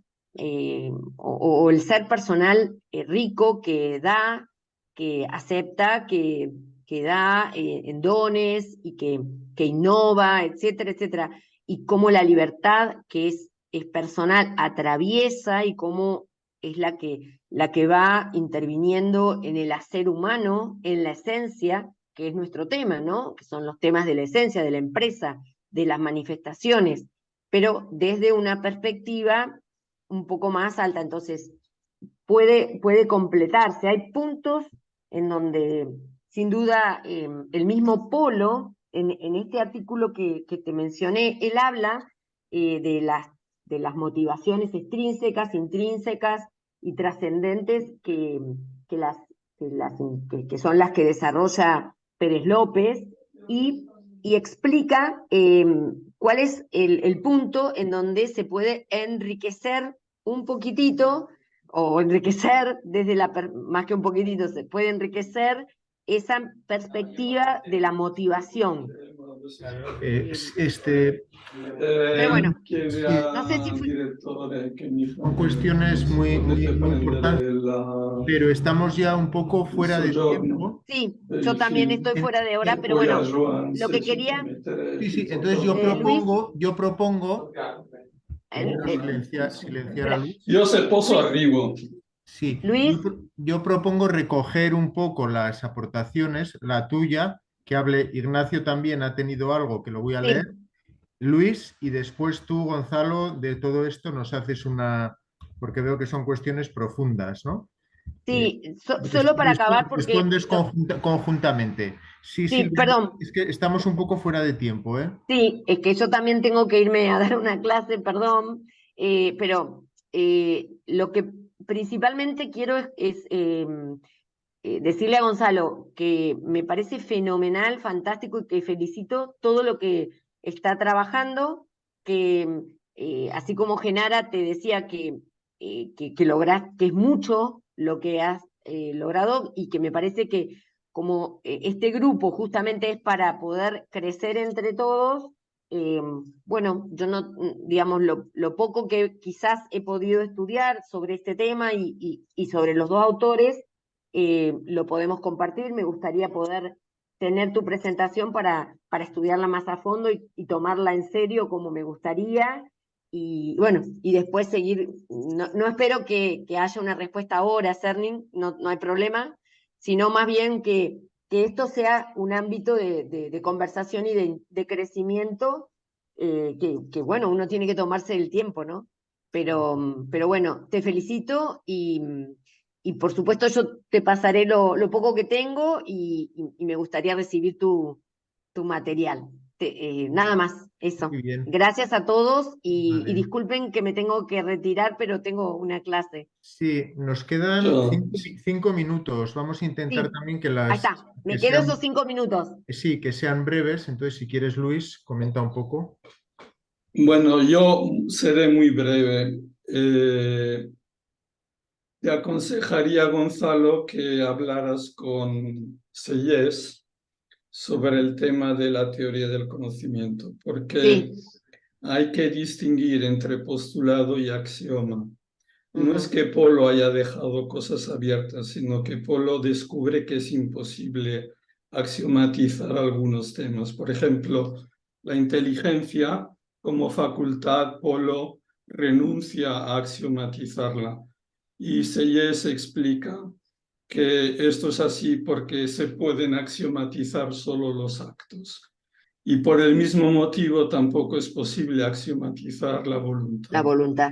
o el ser personal rico que da, que acepta, que da en dones y que innova, etcétera, etcétera. Y cómo la libertad que es personal atraviesa y cómo es la que va interviniendo en el hacer humano, en la esencia, que es nuestro tema, ¿no? Que son los temas de la esencia, de la empresa, de las manifestaciones, pero desde una perspectiva un poco más alta. Entonces, puede completarse. Hay puntos en donde, sin duda, el mismo Polo, en este artículo que te mencioné, él habla de las motivaciones extrínsecas, intrínsecas y trascendentes que son las que desarrolla Pérez López, y explica cuál es el punto en donde se puede enriquecer un poquitito, o enriquecer más que un poquitito, se puede enriquecer esa perspectiva de la motivación. Pero bueno, no sé si son cuestiones muy, muy, muy importantes, pero estamos ya un poco fuera de tiempo. Sí, yo también estoy fuera de hora, pero bueno, lo que quería... Sí, entonces yo propongo silenciar a Luis. Io se posso arrivo. Sí, Luis, yo propongo recoger un poco las aportaciones, la tuya, que hable Ignacio también ha tenido algo que lo voy a leer, Luis, y después tú, Gonzalo, de todo esto nos haces porque veo que son cuestiones profundas, ¿no? sí, solo para acabar porque... Respondes conjuntamente. Sí, Sí, Silvia, perdón. es que estamos un poco fuera de tiempo, ¿eh? Sí, es que yo también tengo que irme a dar una clase, perdón, pero lo que principalmente quiero es decirle a Gonzalo que me parece fenomenal, fantástico, y que felicito todo lo que está trabajando, que así como Genara te decía que lográs, que es mucho lo que has logrado, y que me parece que como este grupo justamente es para poder crecer entre todos, bueno, yo no, digamos, lo poco que quizás he podido estudiar sobre este tema y sobre los dos autores, lo podemos compartir. Me gustaría poder tener tu presentación para estudiarla más a fondo y tomarla en serio como me gustaría. Y bueno, y después seguir, no espero que haya una respuesta ahora, Cernin, no hay problema, sino más bien que esto sea un ámbito de conversación y de crecimiento, que bueno, uno tiene que tomarse el tiempo, ¿no? Pero bueno, te felicito y por supuesto yo te pasaré lo poco que tengo y me gustaría recibir tu material. Nada más, eso. Muy bien. Gracias a todos y Vale. disculpen que me tengo que retirar, pero tengo una clase. Sí, nos quedan 5 minutos. Vamos a intentar Sí, también que ahí está. Me quedo esos 5 minutos. Sí, que sean breves. Entonces, si quieres, Luis, comenta un poco. Bueno, yo seré muy breve. Te aconsejaría, Gonzalo, que hablaras con Sellés sobre el tema de la teoría del conocimiento, porque Sí. hay que distinguir entre postulado y axioma. No es que Polo haya dejado cosas abiertas, sino que Polo descubre que es imposible axiomatizar algunos temas. Por ejemplo, la inteligencia como facultad, Polo renuncia a axiomatizarla. Y Selles explica que esto es así porque se pueden axiomatizar solo los actos. Y por el mismo motivo tampoco es posible axiomatizar la voluntad. La voluntad.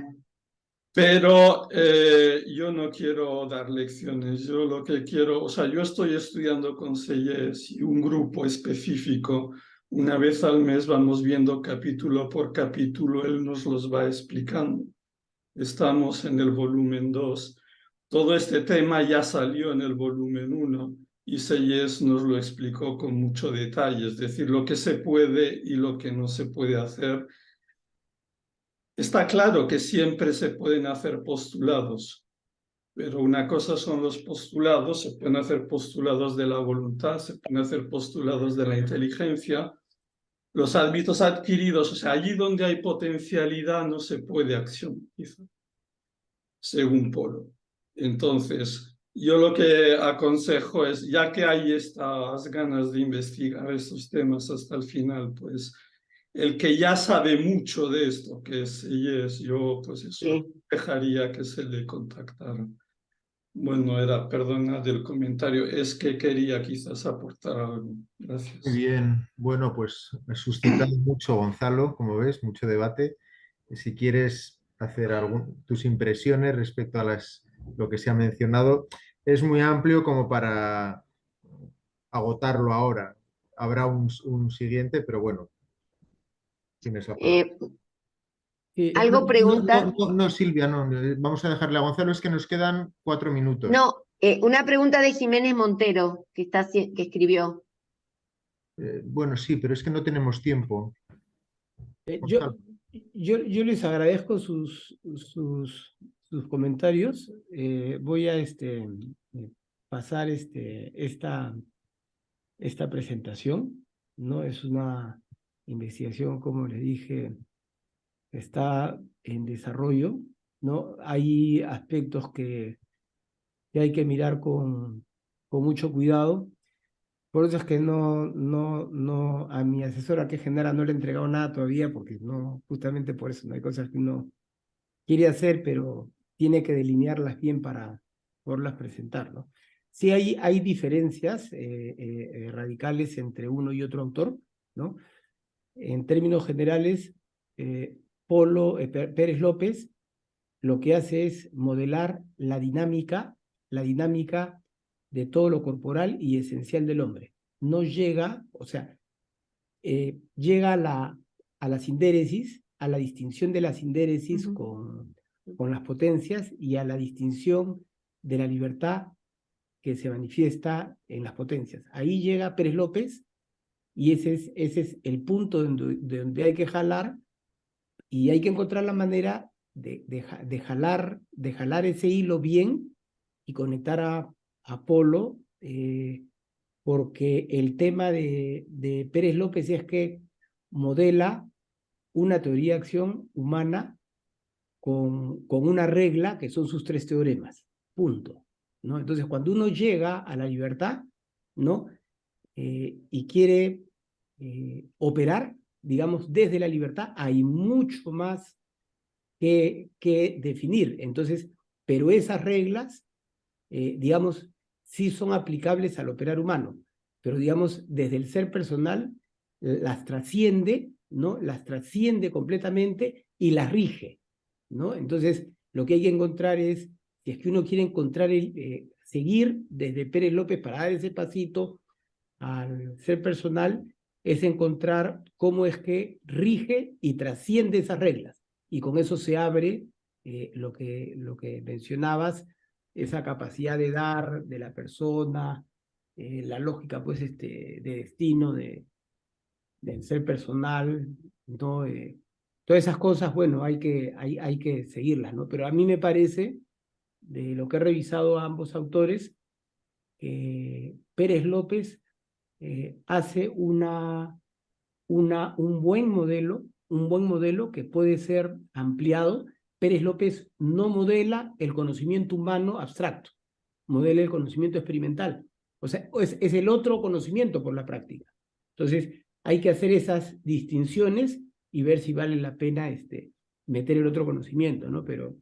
Pero yo no quiero dar lecciones, yo lo que quiero, o sea, yo estoy estudiando con Selles y un grupo específico, una vez al mes vamos viendo capítulo por capítulo, él nos los va explicando. Estamos en el volumen 2. Todo este tema ya salió en el volumen 1 y Selles nos lo explicó con mucho detalle, es decir, lo que se puede y lo que no se puede hacer. Está claro que siempre se pueden hacer postulados, pero una cosa son los postulados, se pueden hacer postulados de la voluntad, se pueden hacer postulados de la inteligencia. Los ámbitos adquiridos, o sea, allí donde hay potencialidad no se puede axiomatizar, según Polo. Entonces, yo lo que aconsejo es, ya que hay estas ganas de investigar estos temas hasta el final, pues el que ya sabe mucho de esto, que es Selles, yo pues eso, Sí. dejaría que se le contactara. Bueno, perdona del comentario, es que quería quizás aportar algo. Gracias. Muy bien, bueno, pues ha suscitado mucho, Gonzalo, como ves, mucho debate. Si quieres hacer tus impresiones respecto a lo que se ha mencionado, es muy amplio como para agotarlo ahora. Habrá un siguiente, pero bueno, tienes la palabra. Algo pregunta. No, Silvia, no, vamos a dejarle a Gonzalo, es que nos quedan 4 minutos. No, una pregunta de Jiménez Montero, que escribió. Bueno, sí, pero es que no tenemos tiempo. Yo les agradezco sus comentarios. Voy a pasar esta presentación, ¿no? Es una investigación, como les dije, que está en desarrollo, ¿no? Hay aspectos que hay que mirar con mucho cuidado. Por eso es que a mi asesora que genera no le he entregado nada todavía, porque no, justamente por eso, no hay cosas que uno quiere hacer, pero tiene que delinearlas bien para poderlas presentar, ¿no? Sí hay diferencias radicales entre uno y otro autor, ¿no? En términos generales, Pérez López lo que hace es modelar la dinámica de todo lo corporal y esencial del hombre. No llega, o sea, llega a la sindéresis, a la distinción de la sindéresis con las potencias y a la distinción de la libertad que se manifiesta en las potencias. Ahí llega Pérez López y ese es el punto de donde hay que jalar y hay que encontrar la manera de jalar ese hilo bien y conectar a Polo, porque el tema de Pérez López es que modela una teoría de acción humana con una regla que son sus 3 teoremas, punto, ¿no? Entonces, cuando uno llega a la libertad, ¿no? Y quiere operar, digamos, desde la libertad, hay mucho más que definir. Entonces, pero esas reglas, digamos, sí son aplicables al operar humano, pero digamos, desde el ser personal, las trasciende, ¿no? Las trasciende completamente y las rige, ¿no? Entonces, lo que hay que encontrar es, si es que uno quiere encontrar seguir desde Pérez López para dar ese pasito al ser personal, es encontrar cómo es que rige y trasciende esas reglas. Y con eso se abre lo que mencionabas, esa capacidad de dar de la persona, la lógica pues de destino del ser personal, ¿no? Todas esas cosas, bueno, hay que seguirlas, ¿no? Pero a mí me parece, de lo que he revisado a ambos autores, Pérez López hace un buen modelo que puede ser ampliado Pérez López no modela el conocimiento humano abstracto, modela el conocimiento experimental. O sea, es el otro conocimiento por la práctica. Entonces, hay que hacer esas distinciones y ver si vale la pena meter el otro conocimiento, ¿no? Pero,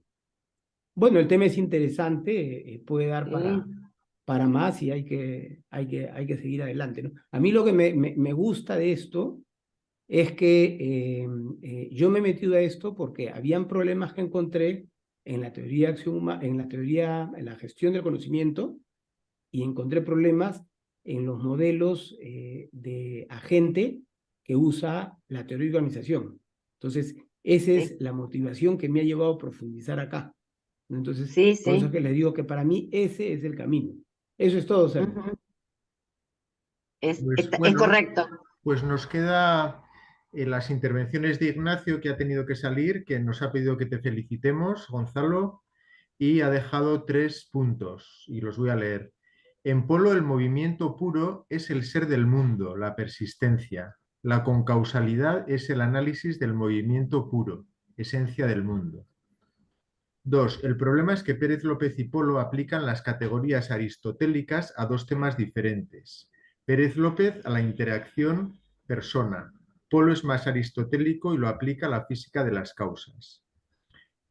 bueno, el tema es interesante, puede dar para más y hay que seguir adelante, ¿no? A mí lo que me gusta de esto es que yo me he metido a esto porque habían problemas que encontré en la teoría de acción humana, en la gestión del conocimiento, y encontré problemas en los modelos de agente que usa la teoría de organización. Entonces, esa es la motivación que me ha llevado a profundizar acá. Entonces, por eso es que les digo que para mí ese es el camino. Eso es todo, Sergio. Es Bueno, correcto. pues nos queda las intervenciones de Ignacio, que ha tenido que salir, que nos ha pedido que te felicitemos, Gonzalo, y ha dejado 3 puntos, y los voy a leer. En Polo, el movimiento puro es el ser del mundo, la persistencia. La concausalidad es el análisis del movimiento puro, esencia del mundo. 2. El problema es que Pérez López y Polo aplican las categorías aristotélicas a 2 temas diferentes. Pérez López a la interacción persona. Polo es más aristotélico y lo aplica a la física de las causas.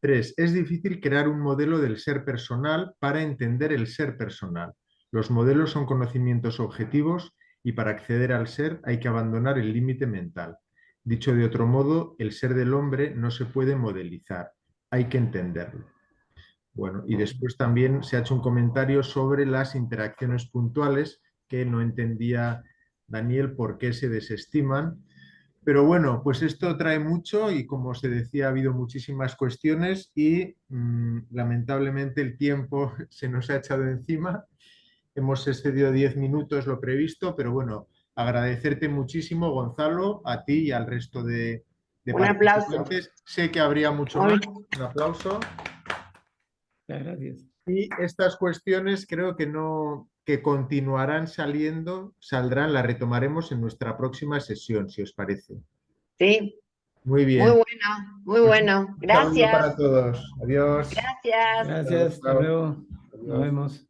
3. Es difícil crear un modelo del ser personal para entender el ser personal. Los modelos son conocimientos objetivos y para acceder al ser hay que abandonar el límite mental. Dicho de otro modo, el ser del hombre no se puede modelizar, hay que entenderlo. Bueno, y después también se ha hecho un comentario sobre las interacciones puntuales que no entendía Daniel por qué se desestiman. Pero bueno, pues esto trae mucho y como se decía, ha habido muchísimas cuestiones y lamentablemente el tiempo se nos ha echado encima. Hemos excedido 10 minutos lo previsto, pero bueno, agradecerte muchísimo, Gonzalo, a ti y al resto de Un aplauso. participantes. Sé que habría mucho más. Un aplauso. Gracias. Y estas cuestiones creo que continuarán saldrán, las retomaremos en nuestra próxima sesión, si os parece. Sí. Muy bien. Muy bueno, muy bueno. Un saludo Gracias. para todos. Adiós. Gracias. Gracias, hasta luego. Nos Adiós. vemos.